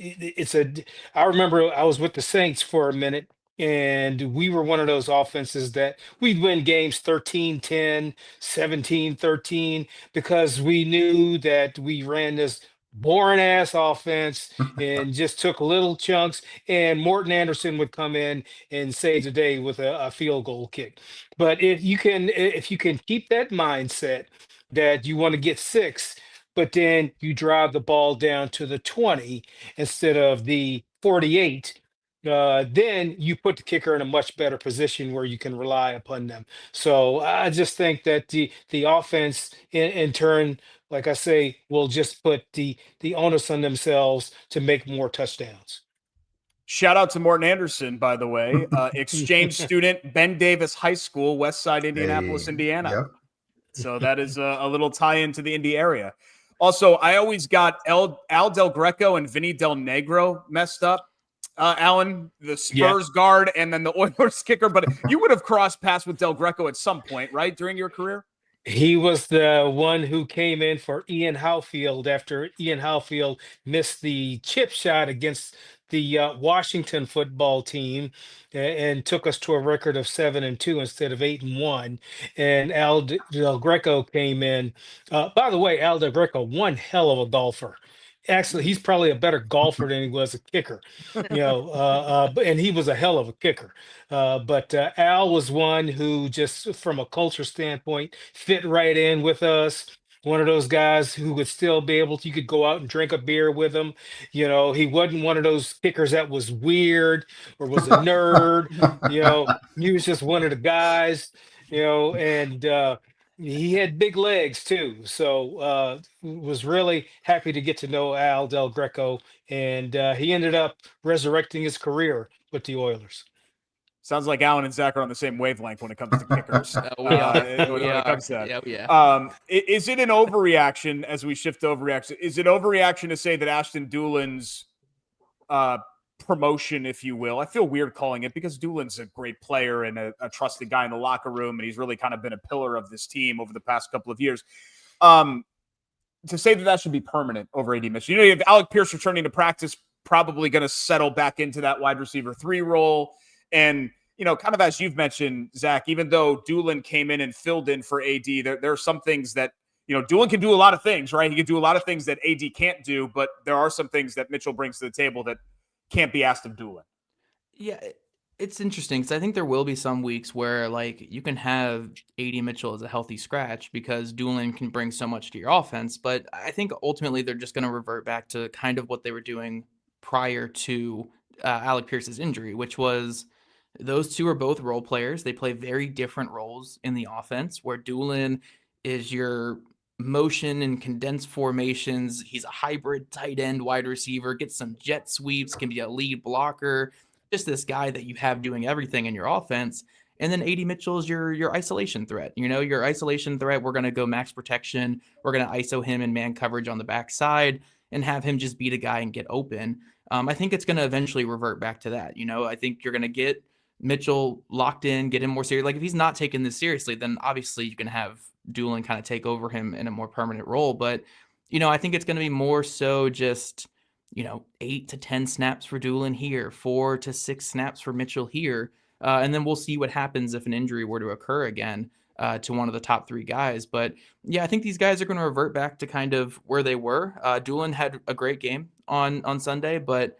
remember I was with the Saints for a minute, and we were one of those offenses that we'd win games 13-10, 17-13, because we knew that we ran this boring ass offense and just took little chunks, and Morton Anderson would come in and save the day with a field goal kick. But if you can keep that mindset that you want to get 6, but then you drive the ball down to the 20 instead of the 48. Then you put the kicker in a much better position where you can rely upon them. So I just think that the offense in turn, like I say, will just put the onus on themselves to make more touchdowns. Shout out to Morton Anderson, by the way, exchange student, Ben Davis High School, West Side, Indianapolis, Indiana. Yep. So that is a little tie-in to the Indy area. Also, I always got Al Del Greco and Vinny Del Negro messed up. Alan, the Spurs guard, and then the Oilers kicker. But you would have crossed paths with Del Greco at some point, right, during your career? He was the one who came in for Ian Howfield after Ian Howfield missed the chip shot against the Washington football team and took us to a record of 7-2 instead of 8-1. And Del Greco came in. By the way, Al Del Greco, one hell of a golfer. Actually, he's probably a better golfer than he was a kicker, and he was a hell of a kicker. But Al was one who just from a culture standpoint fit right in with us. One of those guys who would still be able to, you could go out and drink a beer with him. He wasn't one of those kickers that was weird or was a nerd. He was just one of the guys, and he had big legs too. So was really happy to get to know Al Del Greco, and he ended up resurrecting his career with the Oilers. Sounds like Alan and Zach are on the same wavelength when it comes to kickers. When it comes to that. Yeah. Is it an overreaction as we shift to overreaction? Is it overreaction to say that Ashton Doolin's promotion, if you will, I feel weird calling it because Doolin's a great player and a trusted guy in the locker room, and he's really kind of been a pillar of this team over the past couple of years. To say that should be permanent over AD Mitchell. You have Alec Pierce returning to practice, probably going to settle back into that wide receiver 3 role. And, kind of as you've mentioned, Zach, even though Doolin came in and filled in for AD, there are some things that, Doolin can do a lot of things, right? He can do a lot of things that AD can't do, but there are some things that Mitchell brings to the table that can't be asked of Doolin. Yeah, it's interesting because I think there will be some weeks where, you can have AD Mitchell as a healthy scratch because Doolin can bring so much to your offense. But I think ultimately they're just going to revert back to kind of what they were doing prior to Alec Pierce's injury, which was those two are both role players. They play very different roles in the offense, where Doolin is your motion and condensed formations. He's a hybrid tight end wide receiver, gets some jet sweeps, can be a lead blocker, just this guy that you have doing everything in your offense. And then AD Mitchell is your isolation threat. Your isolation threat, we're going to go max protection. We're going to ISO him in man coverage on the backside and have him just beat a guy and get open. I think it's going to eventually revert back to that. I think you're going to get Mitchell locked in, get him more serious. If he's not taking this seriously, then obviously you can have Doolin kind of take over him in a more permanent role. But, I think it's going to be more so just, 8 to 10 snaps for Doolin here, 4 to 6 snaps for Mitchell here. And then we'll see what happens if an injury were to occur again to one of the top 3 guys. But yeah, I think these guys are going to revert back to kind of where they were. Doolin had a great game on Sunday, but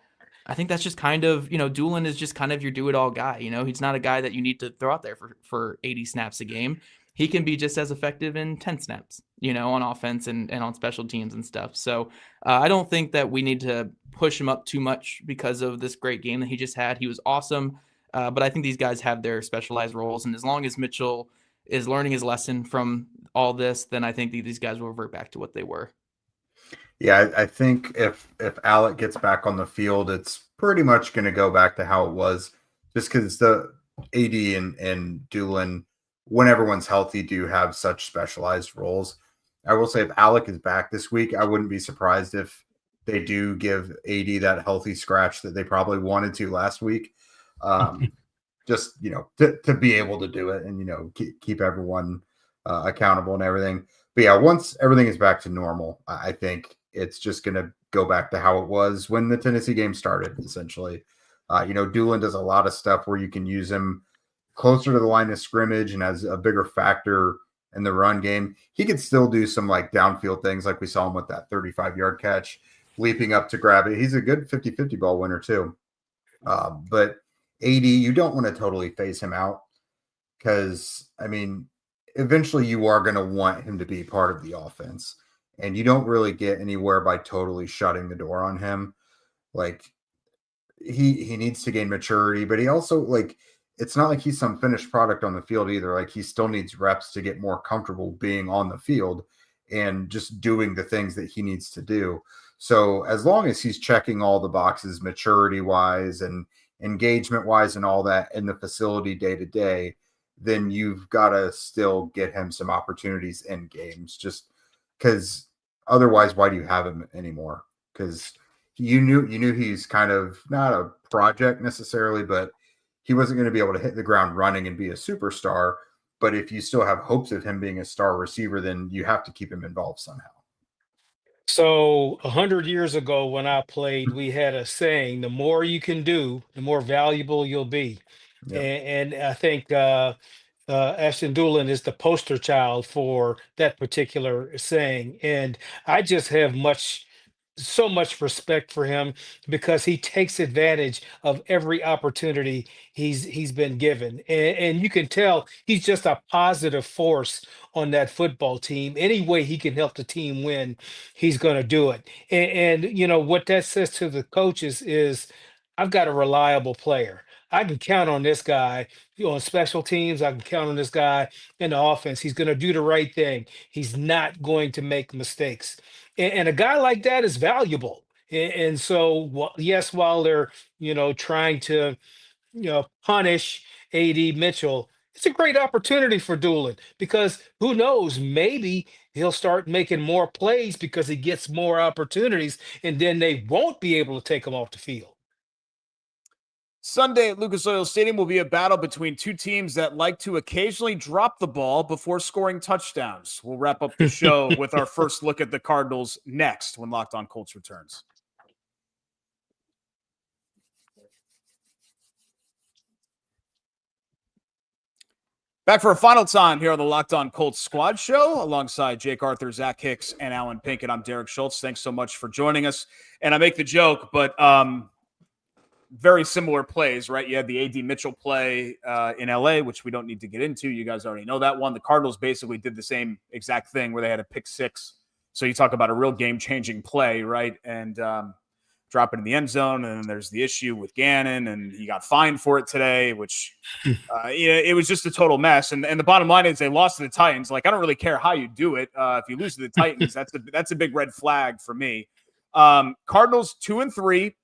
I think that's just kind of, Doolin is just kind of your do-it-all guy. He's not a guy that you need to throw out there for 80 snaps a game. He can be just as effective in 10 snaps, on offense and on special teams and stuff. So I don't think that we need to push him up too much because of this great game that he just had. He was awesome. But I think these guys have their specialized roles. And as long as Mitchell is learning his lesson from all this, then I think these guys will revert back to what they were. Yeah, I think if Alec gets back on the field, it's pretty much going to go back to how it was, just because the AD and Doolin, when everyone's healthy, do have such specialized roles. I will say if Alec is back this week, I wouldn't be surprised if they do give AD that healthy scratch that they probably wanted to last week. Just, to be able to do it and, keep everyone accountable and everything. But yeah, once everything is back to normal, I think it's just going to go back to how it was when the Tennessee game started, essentially. Doolin does a lot of stuff where you can use him closer to the line of scrimmage and as a bigger factor in the run game. He could still do some downfield things like we saw him with that 35-yard catch, leaping up to grab it. He's a good 50-50 ball winner too. But AD, you don't want to totally phase him out because, eventually you are going to want him to be part of the offense. and you don't really get anywhere by totally shutting the door on him. Like he needs to gain maturity, but he also like it's not like he's some finished product on the field either. Like he still needs reps to get more comfortable being on the field and just doing the things that he needs to do. So as long as he's checking all the boxes maturity wise and engagement wise and all that in the facility day to day, then you've got to still get him some opportunities in games, just because otherwise, why do you have him anymore? Because you knew he's kind of not a project necessarily, but he wasn't going to be able to hit the ground running and be a superstar. But if you still have hopes of him being a star receiver, then you have to keep him involved somehow. So 100 years ago when I played, we had a saying, the more you can do, the more valuable you'll be. Yeah. And I think Ashton Doolin is the poster child for that particular saying. And I just have so much respect for him because he takes advantage of every opportunity he's been given. And you can tell he's just a positive force on that football team. Any way he can help the team win, he's going to do it. And you know what that says to the coaches is I've got a reliable player. I can count on this guy on special teams. I can count on this guy in the offense. He's going to do the right thing. He's not going to make mistakes. And a guy like that is valuable. And so, yes, while they're, trying to, punish AD Mitchell, it's a great opportunity for Doolin because who knows, maybe he'll start making more plays because he gets more opportunities and then they won't be able to take him off the field. Sunday at Lucas Oil Stadium will be a battle between two teams that like to occasionally drop the ball before scoring touchdowns. We'll wrap up the show with our first look at the Cardinals next when Locked On Colts returns. Back for a final time here on the Locked On Colts Squad Show alongside Jake Arthur, Zach Hicks, and Alan Pinkett. I'm Derek Schultz. Thanks so much for joining us. And I make the joke, but very similar plays, right? You had the AD Mitchell play in LA, which we don't need to get into. You guys already know that one. The Cardinals basically did the same exact thing where they had a pick six. So you talk about a real game-changing play, right? And drop it in the end zone. And then there's the issue with Gannon, and he got fined for it today, which it was just a total mess. And the bottom line is they lost to the Titans. Like, I don't really care how you do it. If you lose to the Titans, that's a big red flag for me. Cardinals 2-3.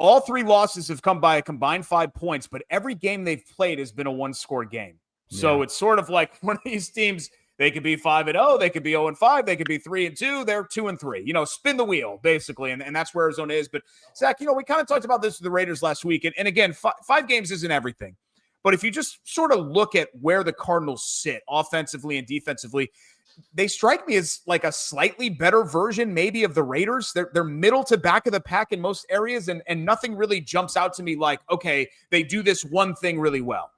All three losses have come by a combined 5 points, but every game they've played has been a one-score game. So it's sort of like one of these teams, they could be 5-0, they could be 0-5, they could be 3-2, they're 2-3. Spin the wheel, basically, and that's where Arizona is. But, Zach, we kind of talked about this with the Raiders last week, and again, five games isn't everything. But if you just sort of look at where the Cardinals sit offensively and defensively, they strike me as like a slightly better version maybe of the Raiders. They're middle to back of the pack in most areas, and nothing really jumps out to me like, okay, they do this one thing really well.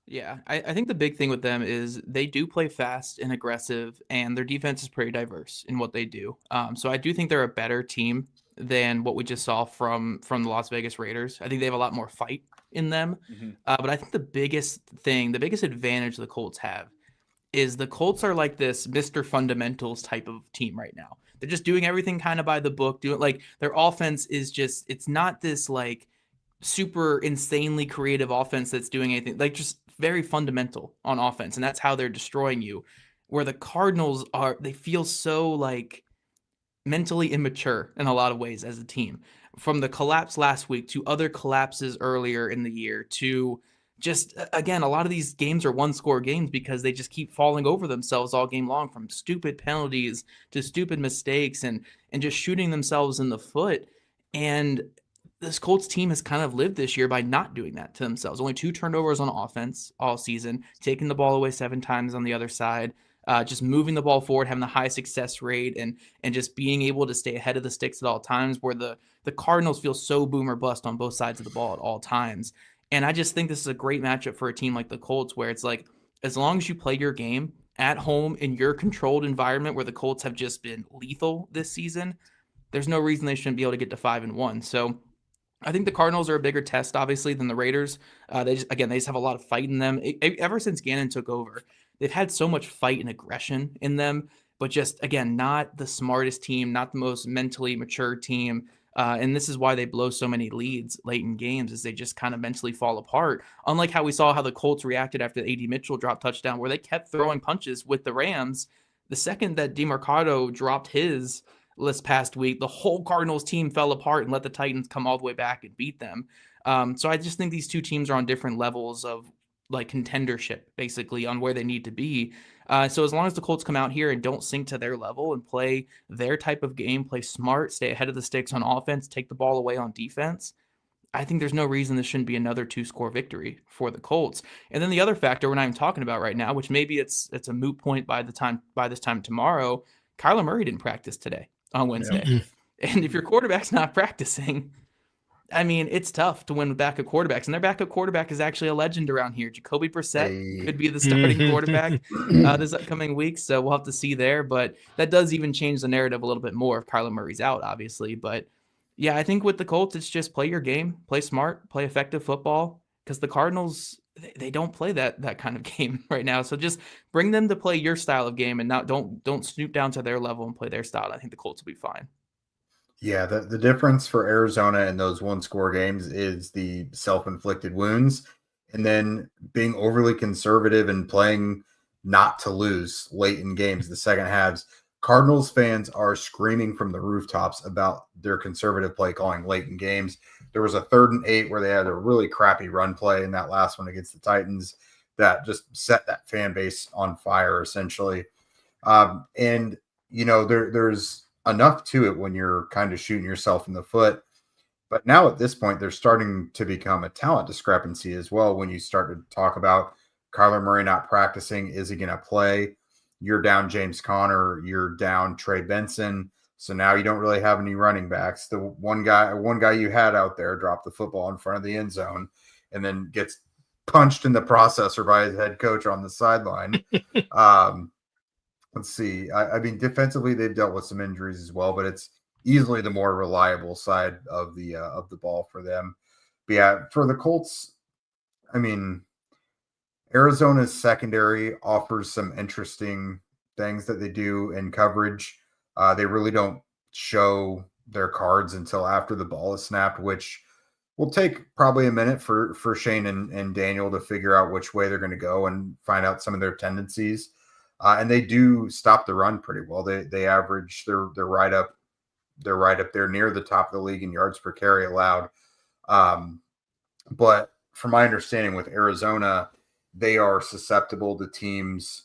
Yeah, I think the big thing with them is they do play fast and aggressive, and their defense is pretty diverse in what they do. So I do think they're a better team than what we just saw from the Las Vegas Raiders. I think they have a lot more fight in them. Mm-hmm. But I think the biggest advantage the Colts have is the Colts are like this Mr. Fundamentals type of team right now. They're just doing everything kind of by the book. Like their offense is just, it's not this like super insanely creative offense that's doing anything, like just very fundamental on offense. And that's how they're destroying you. Where the Cardinals they feel so like mentally immature in a lot of ways as a team. From the collapse last week to other collapses earlier in the year to just, again, a lot of these games are one-score games because they just keep falling over themselves all game long, from stupid penalties to stupid mistakes and just shooting themselves in the foot. And this Colts team has kind of lived this year by not doing that to themselves. Only 2 turnovers on offense all season, taking the ball away 7 times on the other side, just moving the ball forward, having the high success rate, and just being able to stay ahead of the sticks at all times, where the Cardinals feel so boom or bust on both sides of the ball at all times. And I just think this is a great matchup for a team like the Colts, where it's like, as long as you play your game at home in your controlled environment, where the Colts have just been lethal this season, there's no reason they shouldn't be able to get to 5-1. So I think the Cardinals are a bigger test, obviously, than the Raiders. They just have a lot of fight in them. Ever since Gannon took over, they've had so much fight and aggression in them. but just, again, not the smartest team, not the most mentally mature team. And this is why they blow so many leads late in games, is they just kind of mentally fall apart. Unlike how we saw how the Colts reacted after the A.D. Mitchell dropped touchdown, where they kept throwing punches with the Rams. The second that DeMarcado dropped his this past week, the whole Cardinals team fell apart and let the Titans come all the way back and beat them. So I just think these two teams are on different levels of like contendership, basically, on where they need to be. So as long as the Colts come out here and don't sink to their level and play their type of game, play smart, stay ahead of the sticks on offense, take the ball away on defense, I think there's no reason this shouldn't be another 2-score victory for the Colts. And then the other factor we're not even talking about right now, which maybe it's a moot point by this time tomorrow, Kyler Murray didn't practice today on Wednesday. Yeah. And if your quarterback's not practicing, I mean, it's tough to win with backup quarterbacks. And their backup quarterback is actually a legend around here. Jacoby Brissett could be the starting quarterback this upcoming week. So we'll have to see there. But that does even change the narrative a little bit more if Kyler Murray's out, obviously. But yeah, I think with the Colts, it's just play your game, play smart, play effective football, because the Cardinals, they don't play that kind of game right now. So just bring them to play your style of game and don't snoop down to their level and play their style. I think the Colts will be fine. Yeah, the difference for Arizona in those 1-score games is the self-inflicted wounds, and then being overly conservative and playing not to lose late in games, the second halves. Cardinals fans are screaming from the rooftops about their conservative play calling late in games. There was a 3rd and 8 where they had a really crappy run play in that last one against the Titans that just set that fan base on fire, essentially. And, you know, there's enough to it when you're kind of shooting yourself in the foot. But now at this point, there's starting to become a talent discrepancy as well. When you start to talk about Kyler Murray not practicing, is he going to play? You're down James Conner, you're down Trey Benson. So now you don't really have any running backs. The one guy you had out there dropped the football in front of the end zone and then gets punched in the processor by his head coach on the sideline. Let's see. I mean, defensively, they've dealt with some injuries as well, but it's easily the more reliable side of the ball for them. But yeah, for the Colts, I mean, Arizona's secondary offers some interesting things that they do in coverage. They really don't show their cards until after the ball is snapped, which will take probably a minute for Shane and Daniel to figure out which way they're going to go and find out some of their tendencies. And they do stop the run pretty well. They average they're right up there near the top of the league in yards per carry allowed. But from my understanding with Arizona, they are susceptible to teams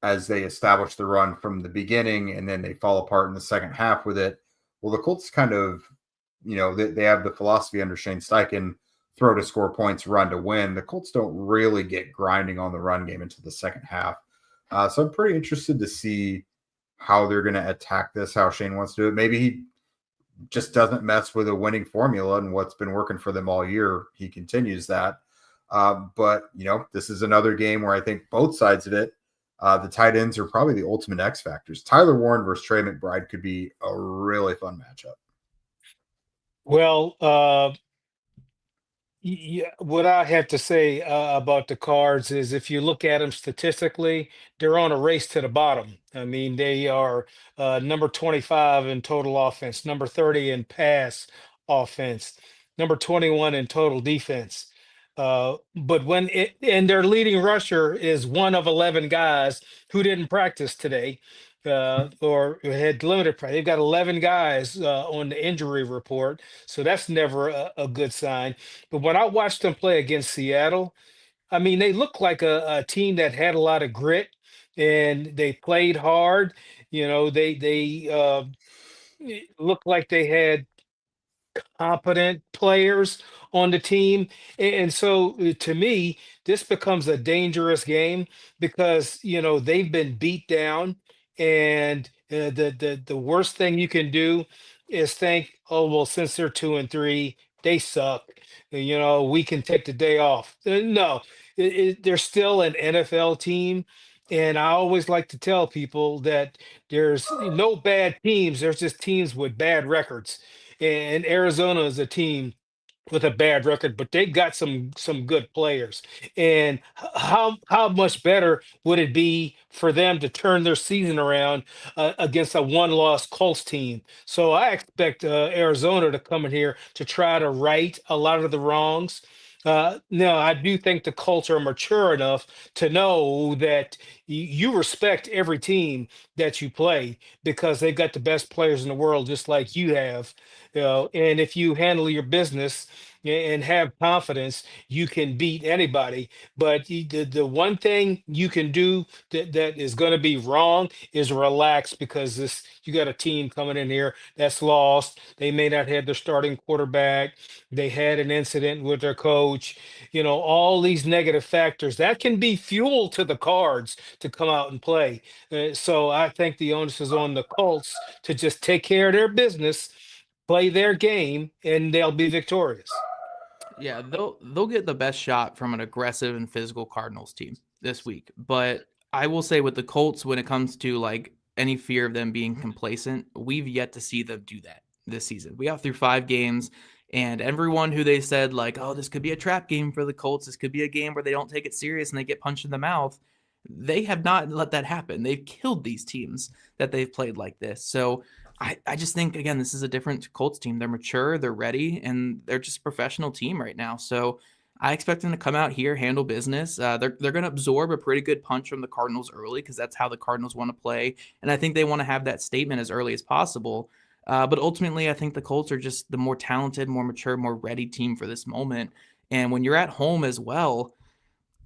as they establish the run from the beginning and then they fall apart in the second half with it. Well, the Colts kind of, you know, they have the philosophy under Shane Steichen, throw to score points, run to win. The Colts don't really get grinding on the run game into the second half. So I'm pretty interested to see how they're going to attack this, how Shane wants to do it. Maybe he just doesn't mess with a winning formula and what's been working for them all year. He continues that. But, you know, this is another game where I think both sides of it, the tight ends are probably the ultimate X factors. Tyler Warren versus Trey McBride could be a really fun matchup. Well, yeah, what I have to say about the Cards is if you look at them statistically, they're on a race to the bottom. I mean, they are number 25 in total offense, number 30 in pass offense, number 21 in total defense. But and their leading rusher is one of 11 guys who didn't practice today or had limited practice. They've got 11 guys on the injury report. So that's never a good sign. But when I watched them play against Seattle, I mean, they looked like a team that had a lot of grit and they played hard. You know, they looked like they had competent players on the team. And so to me, this becomes a dangerous game because, you know, they've been beat down. And the worst thing you can do is think, oh, well, since they're 2-3, they suck. You know, we can take the day off. No, they're still an NFL team. And I always like to tell people that there's no bad teams. There's just teams with bad records. And Arizona is a team with a bad record, but they've got some good players. And how much better would it be for them to turn their season around against a one-loss Colts team? So I expect Arizona to come in here to try to right a lot of the wrongs. No, I do think the Colts are mature enough to know that you respect every team that you play because they've got the best players in the world, just like you have. And if you handle your business and have confidence, you can beat anybody. But the one thing you can do that is going to be wrong is relax, because this you got a team coming in here that's lost. They may not have their starting quarterback. They had an incident with their coach. All these negative factors that can be fuel to the Cards to come out and play. So I think the onus is on the Colts to just take care of their business, play their game, and they'll be victorious. Yeah, they'll get the best shot from an aggressive and physical Cardinals team this week. But I will say with the Colts, when it comes to like any fear of them being complacent, we've yet to see them do that this season. We got through 5 games, and everyone who they said like, oh, this could be a trap game for the Colts, this could be a game where they don't take it serious and they get punched in the mouth, they have not let that happen. They've killed these teams that they've played like this. So I just think, again, this is a different Colts team. They're mature, they're ready, and they're just a professional team right now. So I expect them to come out here, handle business. They're going to absorb a pretty good punch from the Cardinals early because that's how the Cardinals want to play. And I think they want to have that statement as early as possible. But ultimately, I think the Colts are just the more talented, more mature, more ready team for this moment. And when you're at home as well,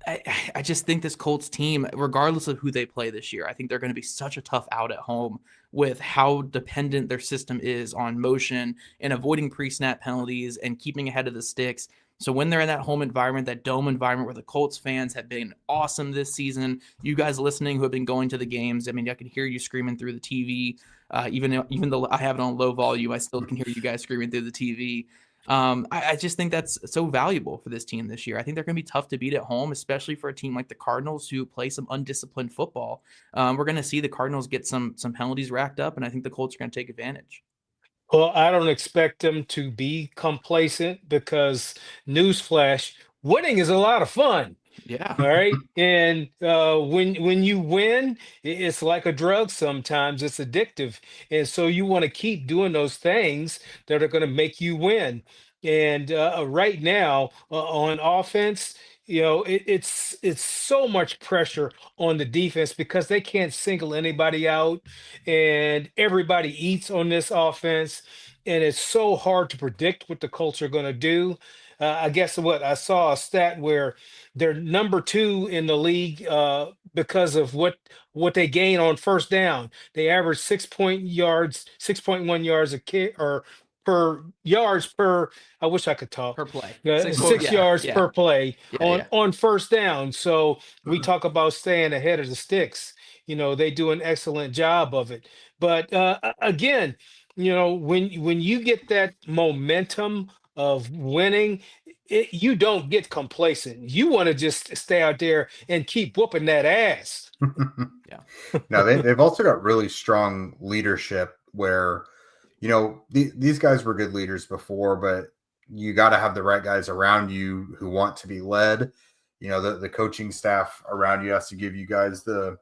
I just think this Colts team, regardless of who they play this year, I think they're going to be such a tough out at home with how dependent their system is on motion and avoiding pre-snap penalties and keeping ahead of the sticks. So when they're in that home environment, that dome environment where the Colts fans have been awesome this season, you guys listening who have been going to the games, I mean, I can hear you screaming through the TV. Even though I have it on low volume, I still can hear you guys screaming through the TV. I just think that's so valuable for this team this year. I think they're going to be tough to beat at home, especially for a team like the Cardinals who play some undisciplined football. We're going to see the Cardinals get some penalties racked up, and I think the Colts are going to take advantage. Well, I don't expect them to be complacent because, newsflash, winning is a lot of fun. Yeah. All right. And when you win, it's like a drug sometimes. It's addictive. And so you want to keep doing those things that are going to make you win. And right now on offense, it's so much pressure on the defense because they can't single anybody out, and everybody eats on this offense. And it's so hard to predict what the Colts are going to do. I guess what I saw a stat where they're number 2 in the league because of what they gain on first down. They average 6.1 yards a kick, or per yards per. I wish I could talk. Per play. 6 yards per play Yeah. on first down. So we talk about staying ahead of the sticks. They do an excellent job of it. But again, when you get that momentum of winning, you don't get complacent. You want to just stay out there and keep whooping that ass. Yeah. Now they've also got really strong leadership where, these guys were good leaders before, but you got to have the right guys around you who want to be led. The coaching staff around you has to give you guys the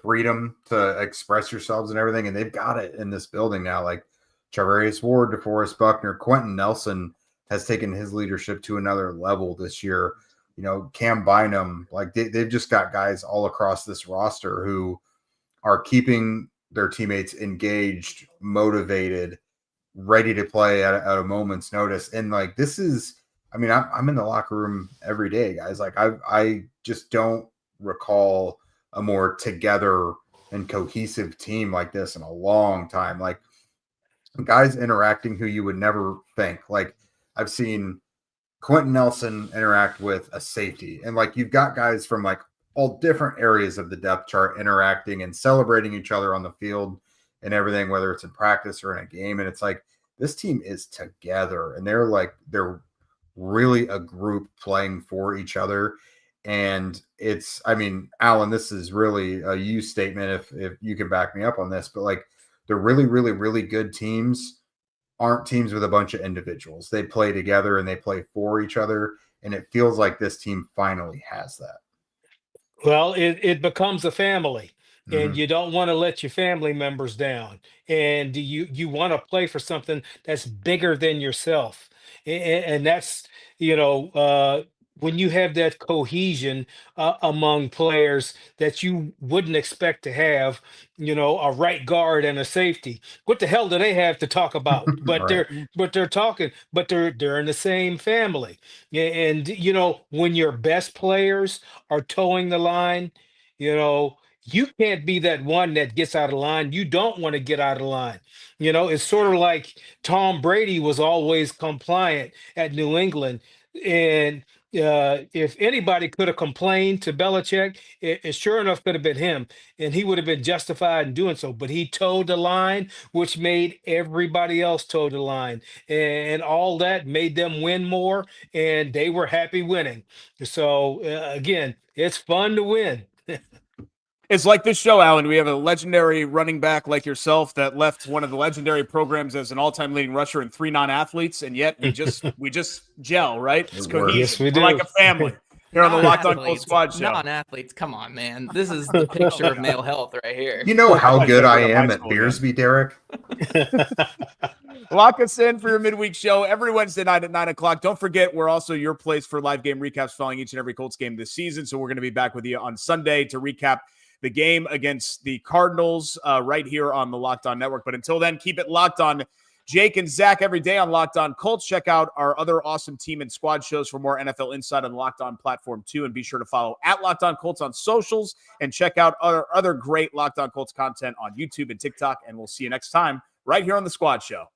freedom to express yourselves and everything. And they've got it in this building now. Like Charvarius Ward, DeForest Buckner, Quentin Nelson has taken his leadership to another level this year. Cam Bynum, like they've just got guys all across this roster who are keeping their teammates engaged, motivated, ready to play at a moment's notice. And like, this is, I'm in the locker room every day, guys. Like I just don't recall a more together and cohesive team like this in a long time. Like guys interacting who you would never think. Like I've seen Quentin Nelson interact with a safety, and like you've got guys from like all different areas of the depth chart interacting and celebrating each other on the field and everything, whether it's in practice or in a game. And it's like, this team is together and they're really a group playing for each other. And it's, Alan, this is really a you statement if you can back me up on this, but like they're really, really, really good teams aren't teams with a bunch of individuals. They play together and they play for each other. And it feels like this team finally has that. Well, it becomes a family, and Mhm. you don't want to let your family members down, and you want to play for something that's bigger than yourself, and that's when you have that cohesion among players that you wouldn't expect to have, a right guard and a safety. What the hell do they have to talk about? But Right. they're talking, but they're in the same family, and when your best players are towing the line, you can't be that one that gets out of line. You don't want to get out of line. It's sort of like Tom Brady was always compliant at New England. And if anybody could have complained to Belichick, it sure enough could have been him. And he would have been justified in doing so. But he towed the line, which made everybody else toe the line. And all that made them win more. And they were happy winning. So again, it's fun to win. It's like this show, Alan. We have a legendary running back like yourself that left one of the legendary programs as an all-time leading rusher and 3 non-athletes, and yet we just gel, right? It's cohesion. Yes, we We're do. like a family here on the Locked On Colts Squad Show. Non-athletes, come on, man. This is the picture of male health right here. You know how good I High am at school Beersby, Derek? Lock us in for your midweek show every Wednesday night at 9 o'clock. Don't forget, we're also your place for live game recaps following each and every Colts game this season. So we're going to be back with you on Sunday to recap the game against the Cardinals right here on the Locked On Network. But until then, keep it locked on Jake and Zach every day on Locked On Colts. Check out our other awesome team and squad shows for more NFL insight on the Locked On platform too. And be sure to follow at Locked On Colts on socials and check out other great Locked On Colts content on YouTube and TikTok. And we'll see you next time right here on the Squad Show.